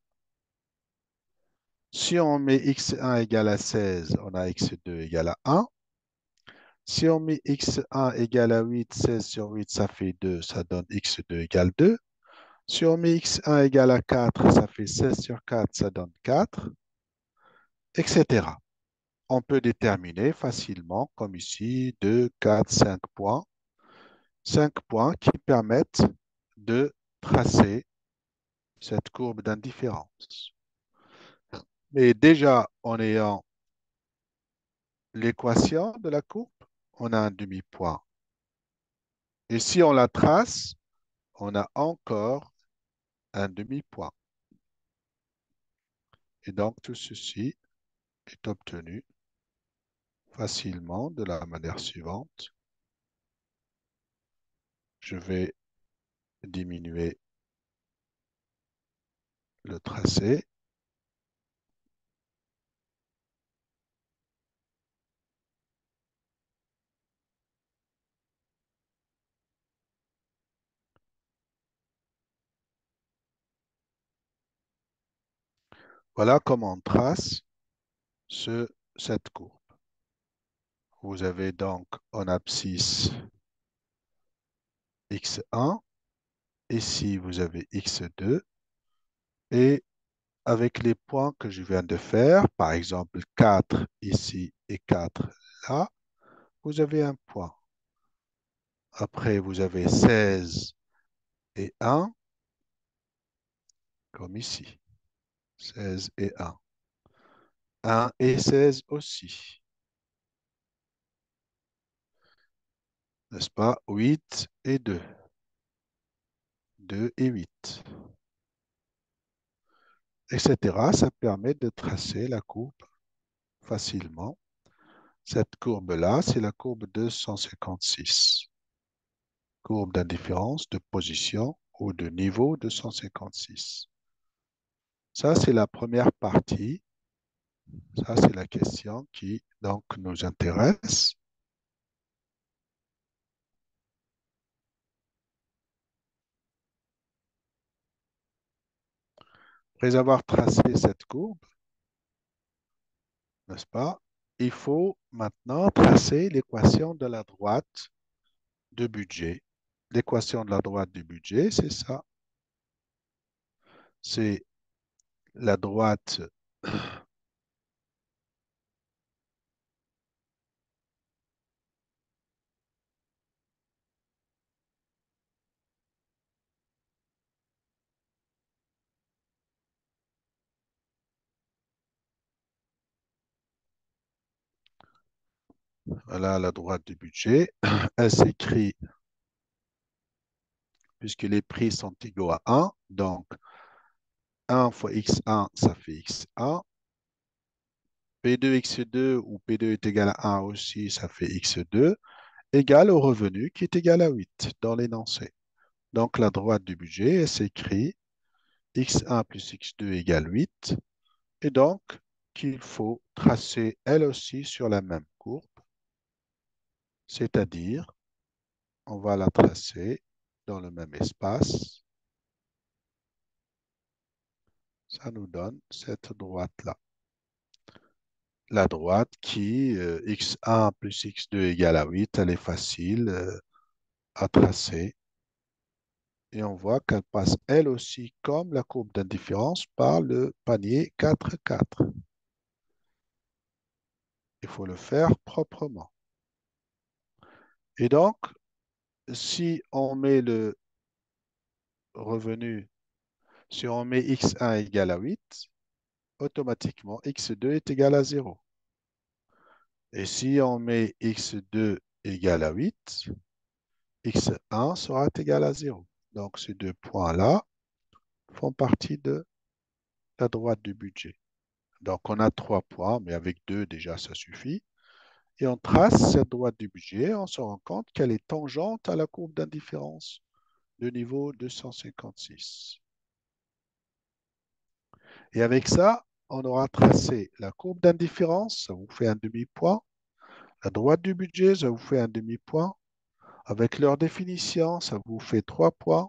Si on met x1 égale à 16, on a x2 égale à 1. Si on met x1 égale à 8, 16 sur 8, ça fait 2, ça donne x2 égale 2. Si on met x1 égale à 4, ça fait 16 sur 4, ça donne 4, etc. On peut déterminer facilement, comme ici, 2, 4, 5 points. 5 points qui permettent de tracer cette courbe d'indifférence. Mais déjà, en ayant l'équation de la courbe, on a un demi-point. Et si on la trace, on a encore un demi-point. Et donc, tout ceci est obtenu facilement de la manière suivante. Je vais diminuer le tracé. Voilà comment on trace cette courbe. Vous avez donc en abscisse x1, ici vous avez x2, et avec les points que je viens de faire, par exemple 4 ici et 4 là, vous avez un point. Après, vous avez 16 et 1, comme ici. 16 et 1. 1 et 16 aussi. N'est-ce pas? 8 et 2. 2 et 8. Etc. Ça permet de tracer la courbe facilement. Cette courbe-là, c'est la courbe 256. Courbe d'indifférence de position ou de niveau 256. Ça, c'est la première partie. Ça, c'est la question qui donc nous intéresse. Après avoir tracé cette courbe, n'est-ce pas, il faut maintenant tracer l'équation de la droite de budget. L'équation de la droite du budget, c'est ça. C'est la droite Voilà la droite du budget. Elle s'écrit, puisque les prix sont égaux à 1, donc 1 fois x1, ça fait x1. P2, x2 ou P2 est égal à 1 aussi, ça fait x2, égal au revenu qui est égal à 8 dans l'énoncé. Donc la droite du budget, elle s'écrit x1 plus x2 égale 8. Et donc, qu'il faut tracer elle aussi sur la même courbe, c'est-à-dire, on va la tracer dans le même espace. Ça nous donne cette droite-là. La droite qui, x1 plus x2 égale à 8, elle est facile à tracer. Et on voit qu'elle passe elle aussi, comme la courbe d'indifférence, par le panier 4, 4. Il faut le faire proprement. Et donc, si on met le revenu, si on met x1 égale à 8, automatiquement x2 est égal à 0. Et si on met x2 égale à 8, x1 sera égal à 0. Donc ces deux points-là font partie de la droite du budget. Donc on a 3 points, mais avec 2 déjà ça suffit. Et on trace cette droite du budget, on se rend compte qu'elle est tangente à la courbe d'indifférence de niveau 256. Et avec ça, on aura tracé la courbe d'indifférence, ça vous fait un demi-point. La droite du budget, ça vous fait un demi-point. Avec leur définition, ça vous fait 3 points.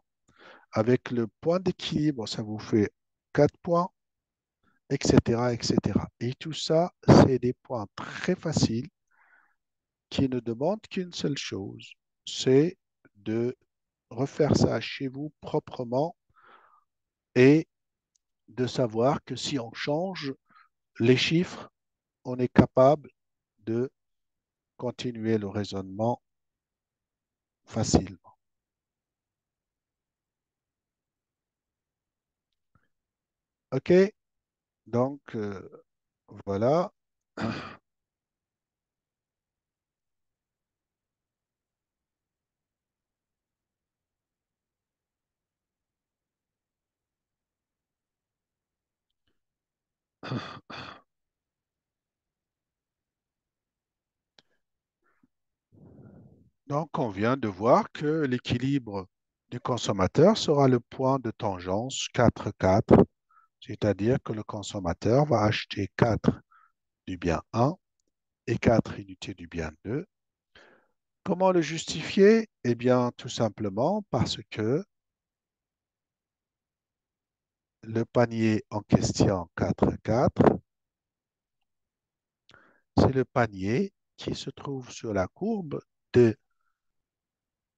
Avec le point d'équilibre, ça vous fait 4 points, etc., etc. Et tout ça, c'est des points très faciles qui ne demandent qu'une seule chose, c'est de refaire ça chez vous proprement et de savoir que si on change les chiffres, on est capable de continuer le raisonnement facilement. OK? Donc, voilà. Donc, on vient de voir que l'équilibre du consommateur sera le point de tangence 4, 4, c'est-à-dire que le consommateur va acheter 4 du bien 1 et 4 unités du bien 2. Comment le justifier? Eh bien, tout simplement parce que le panier en question 4, 4, c'est le panier qui se trouve sur la courbe de,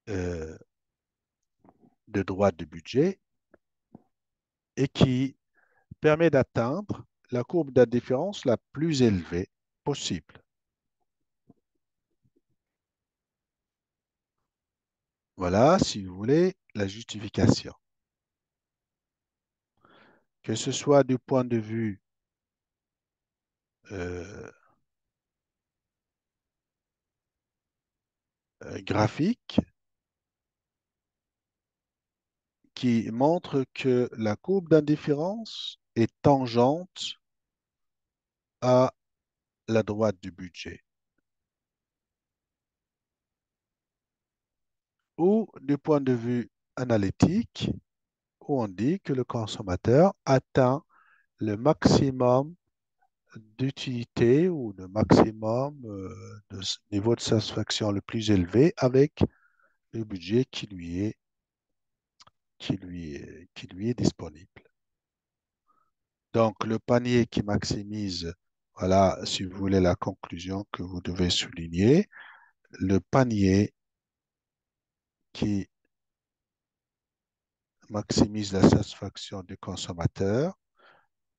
euh, de droite de budget et qui permet d'atteindre la courbe d'indifférence la plus élevée possible. Voilà, si vous voulez, la justification. Que ce soit du point de vue euh, graphique, qui montre que la courbe d'indifférence est tangente à la droite du budget. Ou du point de vue analytique, où on dit que le consommateur atteint le maximum d'utilité ou le maximum de niveau de satisfaction le plus élevé avec le budget qui lui est disponible. Donc, le panier qui maximise, voilà, si vous voulez, la conclusion que vous devez souligner, le panier qui maximise la satisfaction du consommateur,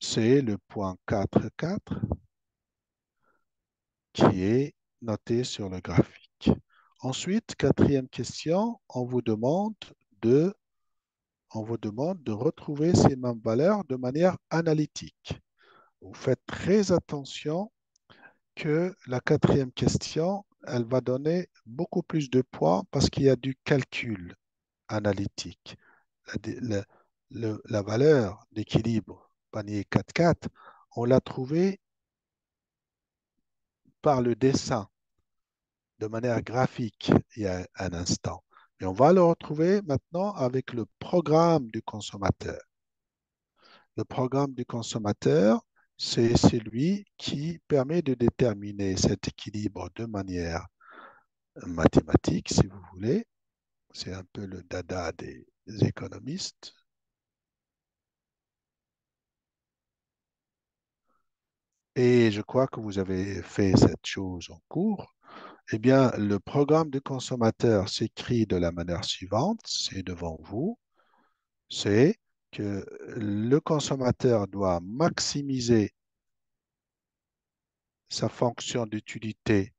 c'est le point 4.4 qui est noté sur le graphique. Ensuite, quatrième question, de, on vous demande de retrouver ces mêmes valeurs de manière analytique. Vous faites très attention que la quatrième question elle va donner beaucoup plus de points parce qu'il y a du calcul analytique. La, la valeur d'équilibre panier 4-4, on l'a trouvée par le dessin de manière graphique il y a un instant. Et on va le retrouver maintenant avec le programme du consommateur. Le programme du consommateur, c'est celui qui permet de déterminer cet équilibre de manière mathématique, si vous voulez. C'est un peu le dada des économistes. Et je crois que vous avez fait cette chose en cours. Eh bien, le programme du consommateur s'écrit de la manière suivante, c'est devant vous, c'est que le consommateur doit maximiser sa fonction d'utilité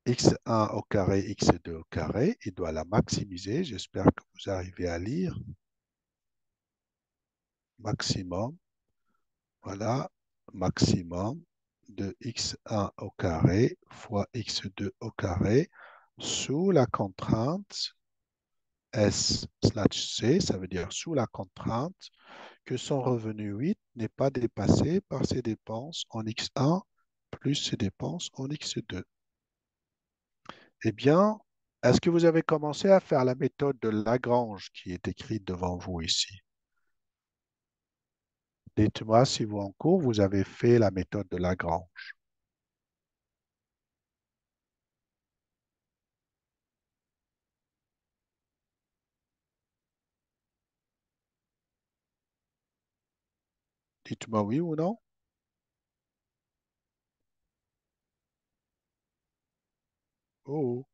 x1 au carré, x2 au carré. Il doit la maximiser. J'espère que vous arrivez à lire. Maximum, voilà, maximum de x1 au carré fois x2 au carré sous la contrainte S/C, ça veut dire sous la contrainte que son revenu 8 n'est pas dépassé par ses dépenses en x1 plus ses dépenses en x2. Eh bien, est-ce que vous avez commencé à faire la méthode de Lagrange qui est écrite devant vous ici? Dites-moi si vous en cours, vous avez fait la méthode de Lagrange. Dites-moi oui ou non. Oh,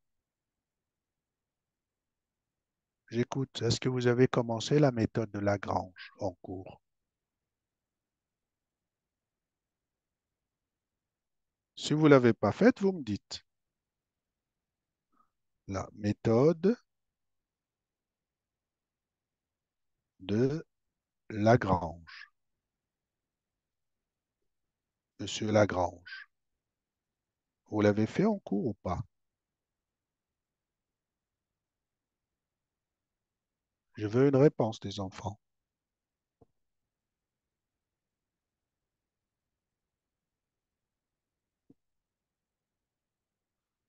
j'écoute. Est-ce que vous avez commencé la méthode de Lagrange en cours? Si vous ne l'avez pas faite, vous me dites. La méthode de Lagrange. Monsieur Lagrange. Vous l'avez fait en cours ou pas? Je veux une réponse des enfants.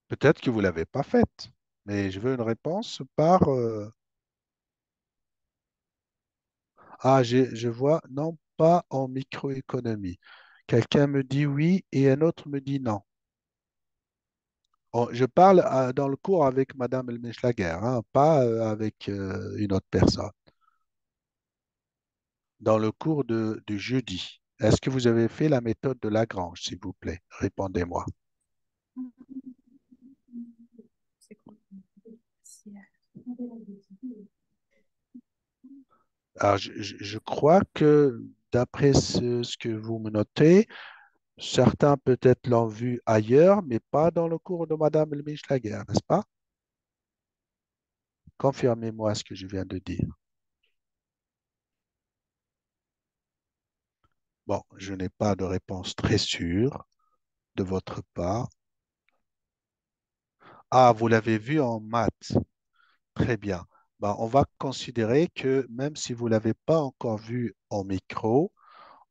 Peut-être que vous ne l'avez pas faite, mais je veux une réponse par... Ah, je vois, non, pas en microéconomie. Quelqu'un me dit oui et un autre me dit non. Oh, je parle dans le cours avec Madame Elmechlager, hein, pas avec une autre personne. Dans le cours du jeudi. Est-ce que vous avez fait la méthode de Lagrange, s'il vous plaît? Répondez-moi. Alors, je crois que d'après ce que vous me notez, certains peut-être l'ont vu ailleurs, mais pas dans le cours de Madame Elmechlager, n'est-ce pas? Confirmez-moi ce que je viens de dire. Bon, je n'ai pas de réponse très sûre de votre part. Ah, vous l'avez vu en maths. Très bien. Ben, on va considérer que même si vous ne l'avez pas encore vu en micro,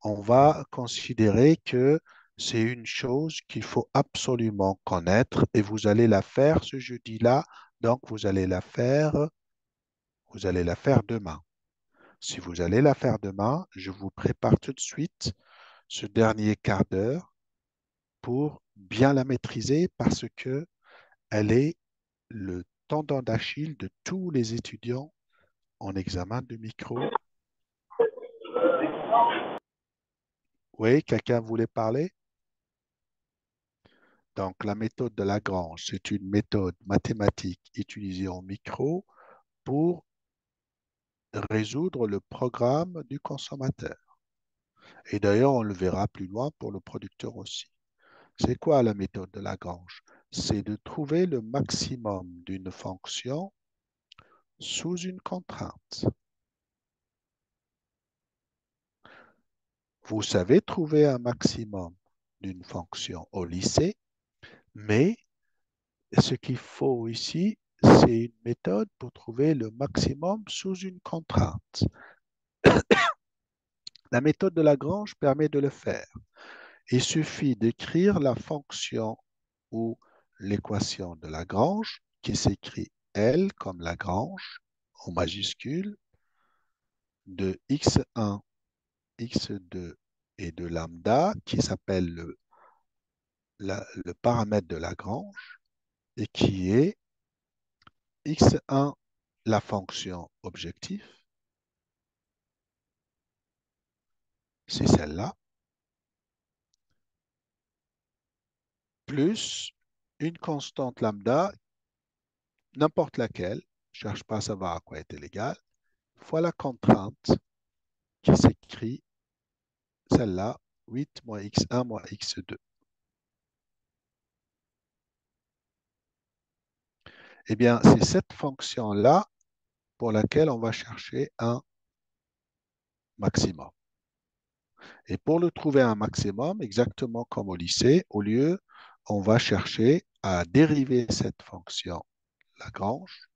on va considérer que c'est une chose qu'il faut absolument connaître et vous allez la faire ce jeudi-là. Donc, vous allez la faire demain. Si vous allez la faire demain, je vous prépare tout de suite ce dernier quart d'heure pour bien la maîtriser parce que elle est le tendon d'Achille de tous les étudiants en examen de micro. Oui, quelqu'un voulait parler? Donc, la méthode de Lagrange, c'est une méthode mathématique utilisée en micro pour résoudre le programme du consommateur. Et d'ailleurs, on le verra plus loin pour le producteur aussi. C'est quoi la méthode de Lagrange? C'est de trouver le maximum d'une fonction sous une contrainte. Vous savez trouver un maximum d'une fonction au lycée, Mais ce qu'il faut ici, c'est une méthode pour trouver le maximum sous une contrainte. La méthode de Lagrange permet de le faire. Il suffit d'écrire la fonction ou l'équation de Lagrange qui s'écrit L comme Lagrange en majuscule de x1, x2 et de lambda qui s'appelle le paramètre de Lagrange et qui est x1, la fonction objectif, c'est celle-là, plus une constante lambda, n'importe laquelle, je ne cherche pas à savoir à quoi est-elle égale, fois la contrainte qui s'écrit, celle-là, 8 moins x1 moins x2. Eh bien, c'est cette fonction-là pour laquelle on va chercher un maximum. Et pour le trouver un maximum, exactement comme au lycée, on va chercher à dériver cette fonction Lagrange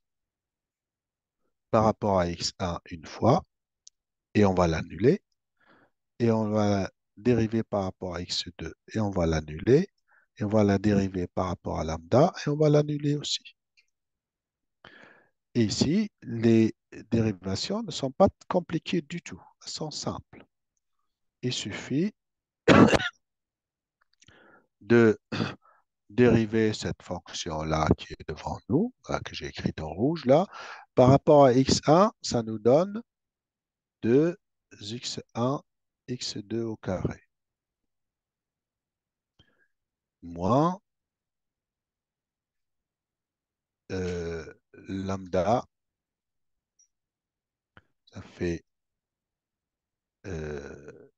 par rapport à x1 une fois, et on va l'annuler, et on va la dériver par rapport à x2, et on va l'annuler, et on va la dériver par rapport à lambda, et on va l'annuler aussi. Et ici, les dérivations ne sont pas compliquées du tout, elles sont simples. Il suffit de dériver cette fonction-là qui est devant nous, que j'ai écrite en rouge là, par rapport à x1, ça nous donne 2x1, x2 au carré, moins lambda, ça fait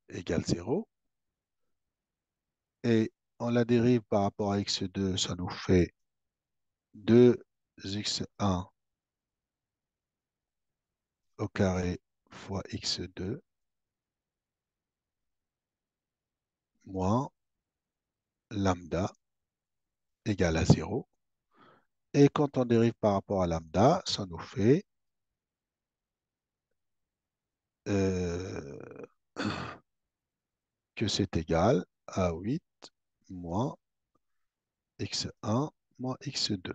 égale 0. Et on la dérive par rapport à x2, ça nous fait 2x1 au carré fois x2 moins lambda égale à 0. Et quand on dérive par rapport à lambda, ça nous fait euh, que c'est égal à 8 moins x1 moins x2.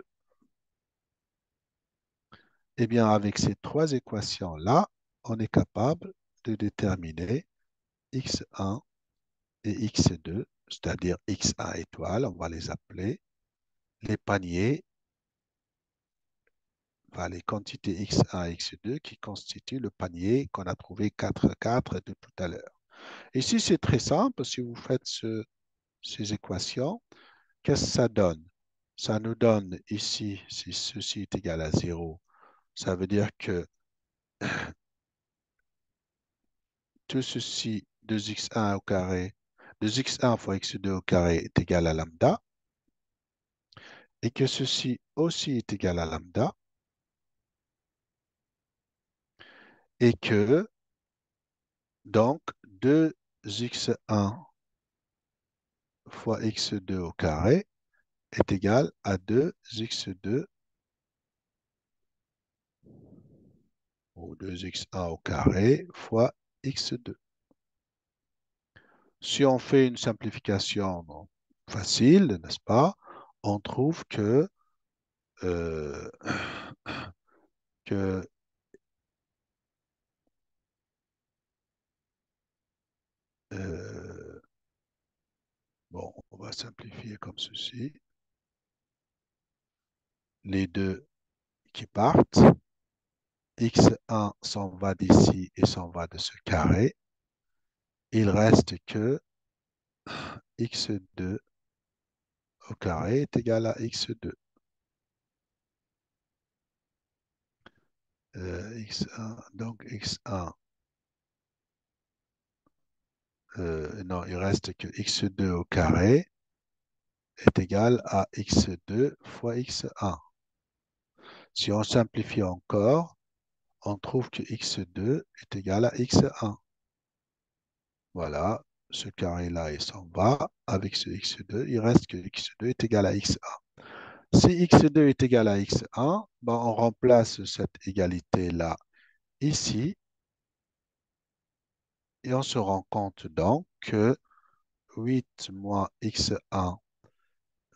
Eh bien, avec ces trois équations-là, on est capable de déterminer x1 et x2, c'est-à-dire x1 étoile, on va les appeler, les paniers, enfin, les quantités x1 et x2 qui constituent le panier qu'on a trouvé 4, 4 de tout à l'heure. Ici, c'est très simple. Si vous faites ces équations, qu'est-ce que ça donne? Ça nous donne ici, si ceci est égal à 0, ça veut dire que tout ceci, 2x1 au carré, 2x1 fois x2 au carré est égal à lambda, et que ceci aussi est égal à lambda, et que donc 2x1 fois x2 au carré est égal à 2x2 ou 2x1 au carré fois x2. Si on fait une simplification facile, n'est-ce pas, on trouve euh, que euh, bon, on va simplifier comme ceci. Les deux qui partent, x1 s'en va d'ici et s'en va de ce carré. Il reste que x2 au carré est égal à x2. x1, donc x1, non, il reste que x2 au carré est égal à x2 fois x1. Si on simplifie encore, on trouve que x2 est égal à x1. Voilà, Ce carré-là, il s'en va avec ce x2. Il reste que x2 est égal à x1. Si x2 est égal à x1, ben on remplace cette égalité-là ici et on se rend compte donc que 8 moins x1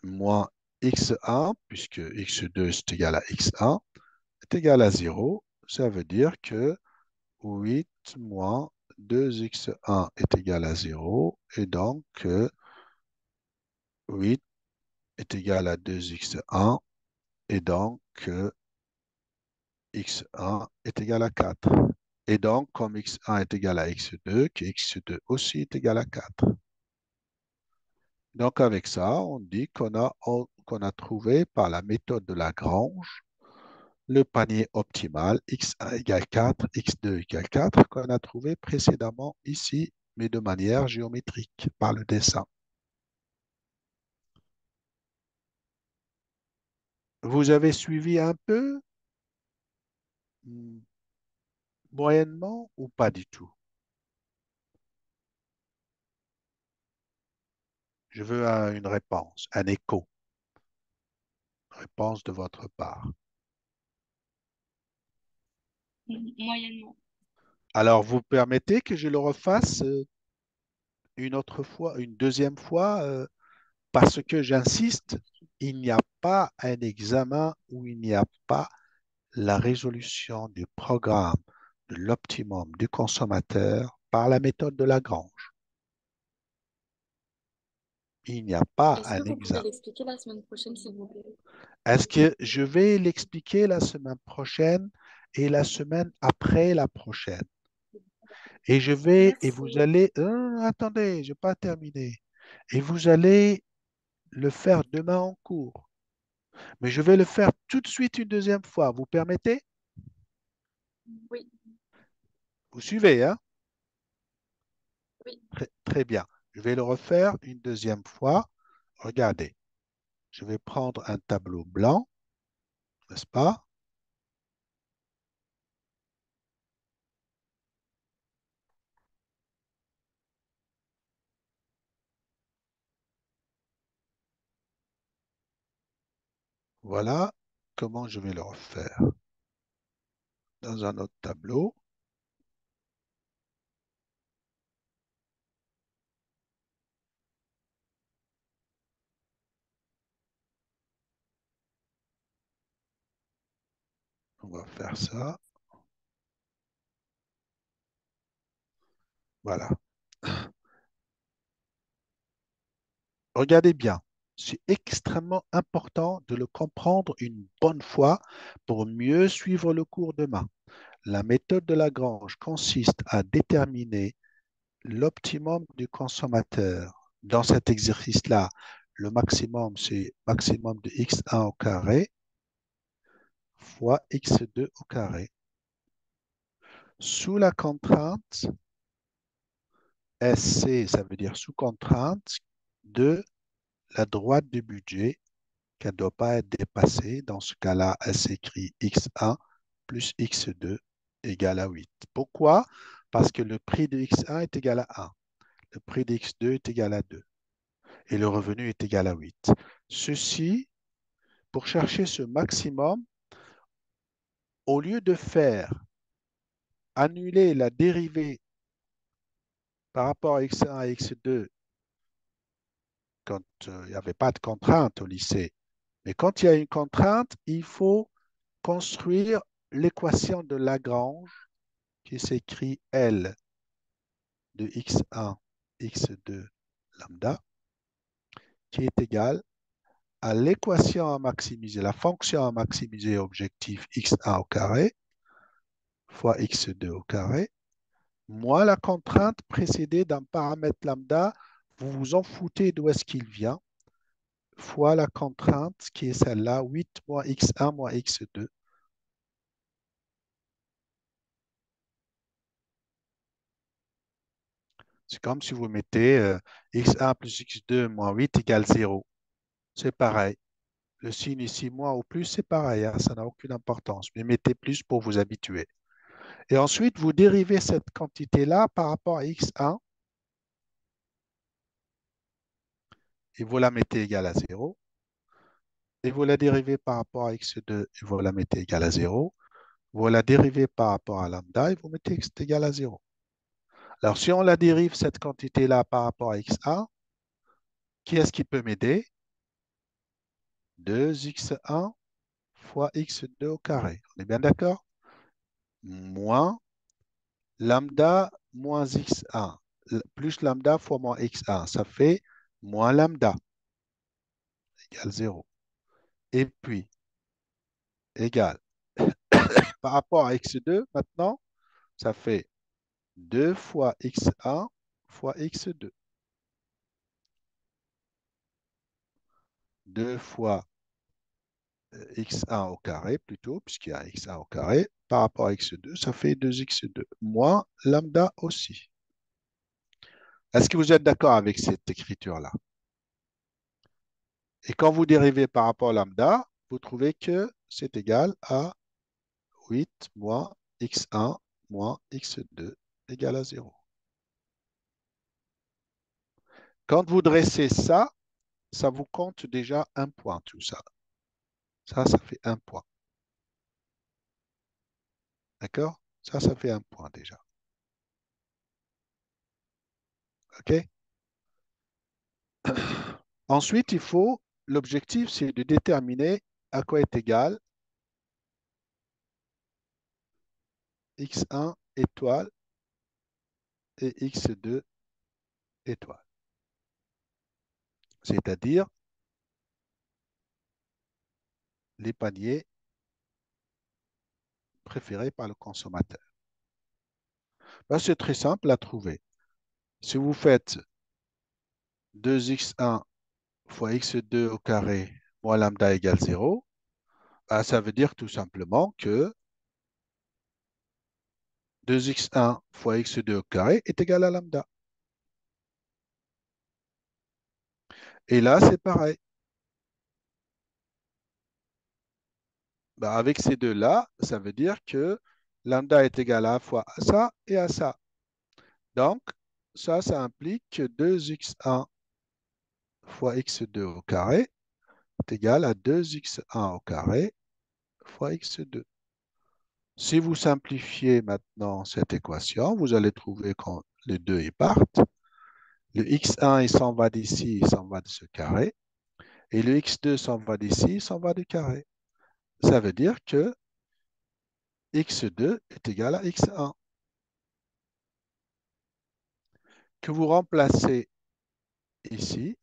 moins x1, puisque x2 est égal à x1, est égal à 0. Ça veut dire que 8 moins 2x1 est égal à 0 et donc 8 est égal à 2x1 et donc x1 est égal à 4. Et donc, comme x1 est égal à x2, que x2 aussi est égal à 4. Donc, avec ça, on dit qu'on a trouvé par la méthode de Lagrange le panier optimal x1 égale 4, x2 égale 4 qu'on a trouvé précédemment ici, mais de manière géométrique par le dessin. Vous avez suivi un peu, moyennement ou pas du tout? Je veux une réponse, un écho, réponse de votre part. Moyennement. Alors, vous permettez que je le refasse une autre fois, une deuxième fois, parce que j'insiste, il n'y a pas un examen où il n'y a pas la résolution du programme de l'optimum du consommateur par la méthode de Lagrange. Il n'y a pas Est-ce que un vous pouvez examen. l'expliquer la semaine prochaine, s'il vous plaît? Est-ce que je vais l'expliquer la semaine prochaine et la semaine après la prochaine? Et vous Merci. allez, attendez, je n'ai pas terminé. Et vous allez le faire demain en cours. Mais je vais le faire tout de suite une deuxième fois. Vous permettez? Oui, Vous suivez, hein? oui. Très bien. Je vais le refaire une deuxième fois. Regardez, je vais prendre un tableau blanc, n'est-ce pas? Voilà comment je vais le refaire. Dans un autre tableau, on va faire ça. Voilà. Regardez bien. C'est extrêmement important de le comprendre une bonne fois pour mieux suivre le cours demain. La méthode de Lagrange consiste à déterminer l'optimum du consommateur. Dans cet exercice-là, le maximum, c'est maximum de x1 au carré fois x2 au carré. Sous la contrainte, SC, ça veut dire sous contrainte de la droite du budget qui ne doit pas être dépassée. Dans ce cas-là, elle s'écrit x1 plus x2 égale à 8. Pourquoi? Parce que le prix de x1 est égal à 1, le prix de x2 est égal à 2 et le revenu est égal à 8. Ceci, pour chercher ce maximum, au lieu de faire annuler la dérivée par rapport à x1 et x2 quand il n'y avait pas de contrainte au lycée, mais quand il y a une contrainte, il faut construire l'équation de Lagrange qui s'écrit L de x1, x2 lambda, qui est égale à l'équation à maximiser, la fonction à maximiser objectif x1 au carré fois x2 au carré, moins la contrainte précédée d'un paramètre lambda, vous vous en foutez d'où est-ce qu'il vient, fois la contrainte qui est celle-là, 8 moins x1 moins x2. C'est comme si vous mettez x1 plus x2 moins 8 égale 0. C'est pareil. Le signe ici, moins ou plus, c'est pareil, hein, ça n'a aucune importance. Mais mettez plus pour vous habituer. Et ensuite, vous dérivez cette quantité-là par rapport à x1 et vous la mettez égale à 0. Et vous la dérivez par rapport à x2 et vous la mettez égale à 0. Vous la dérivez par rapport à lambda et vous mettez x égale à 0. Alors, si on la dérive, cette quantité-là, par rapport à x1, qui est-ce qui peut m'aider? 2x1 fois x2 au carré. On est bien d'accord? Moins lambda moins x1 plus lambda fois moins x1. Ça fait moins lambda égale 0. Et puis, égale, par rapport à x2, maintenant, ça fait 2 fois x1 fois x2. 2 fois x1 au carré plutôt, puisqu'il y a x1 au carré, par rapport à x2, ça fait 2x2, moins lambda aussi. Est-ce que vous êtes d'accord avec cette écriture-là? Et quand vous dérivez par rapport à lambda, vous trouvez que c'est égal à 8 moins x1 moins x2 égale à 0. Quand vous dressez ça, ça vous compte déjà un point, tout ça. Ça fait un point. D'accord? Ça fait un point déjà. OK? Ensuite, l'objectif, c'est de déterminer à quoi est égal x1 étoile et x2 étoile. C'est-à-dire les paniers préférés par le consommateur. Ben, c'est très simple à trouver. Si vous faites 2x1 fois x2 au carré moins lambda égale 0, ben, ça veut dire tout simplement que 2x1 fois x2 au carré est égal à lambda. Et là, c'est pareil. Ben, avec ces deux-là, ça veut dire que lambda est égal à la fois à ça et à ça. Donc, ça implique que 2x1 fois x2 au carré est égal à 2x1 au carré fois x2. Si vous simplifiez maintenant cette équation, vous allez trouver quand les deux y partent. Le x1, il s'en va d'ici, il s'en va de ce carré. Et le x2 s'en va d'ici, il s'en va du carré. Ça veut dire que x2 est égal à x1. Que vous remplacez ici,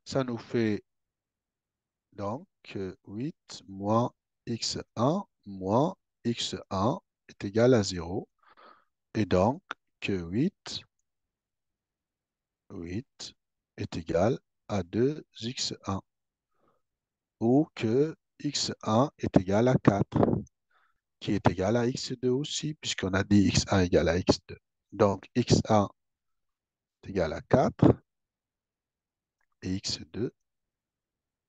ça nous fait donc 8 moins x1 moins x1 est égal à 0. Et donc que 8 est égal à 2x1. Ou que x1 est égal à 4, qui est égal à x2 aussi, puisqu'on a dit x1 égale à x2. Donc x1 est égal à 4 et x2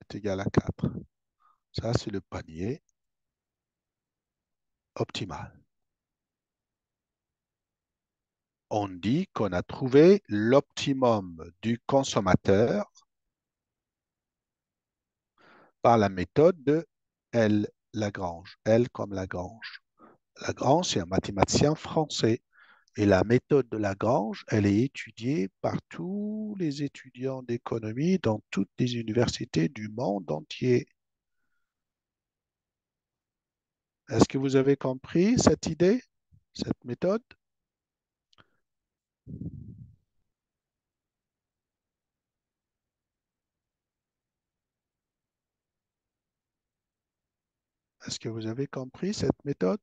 est égal à 4. Ça, c'est le panier optimal. On dit qu'on a trouvé l'optimum du consommateur par la méthode de L. Lagrange. L comme Lagrange. Lagrange, c'est un mathématicien français. Et la méthode de Lagrange, elle est étudiée par tous les étudiants d'économie dans toutes les universités du monde entier. Est-ce que vous avez compris cette idée, cette méthode? Est-ce que vous avez compris cette méthode?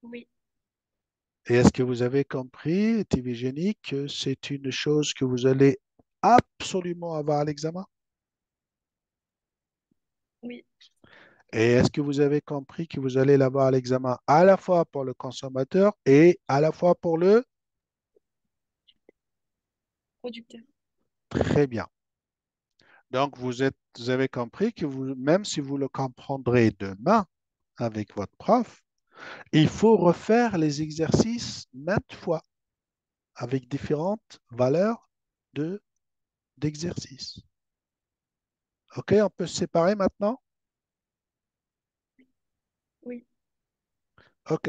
Oui, Et est-ce que vous avez compris, TV Génie, que c'est une chose que vous allez absolument avoir à l'examen? oui, Et est-ce que vous avez compris que vous allez l'avoir à l'examen à la fois pour le consommateur et à la fois pour le... producteur. Très bien. Donc, vous avez compris que même si vous le comprendrez demain avec votre prof, Il faut refaire les exercices maintes fois avec différentes valeurs de, d'exercice. OK, on peut se séparer maintenant? Oui. OK.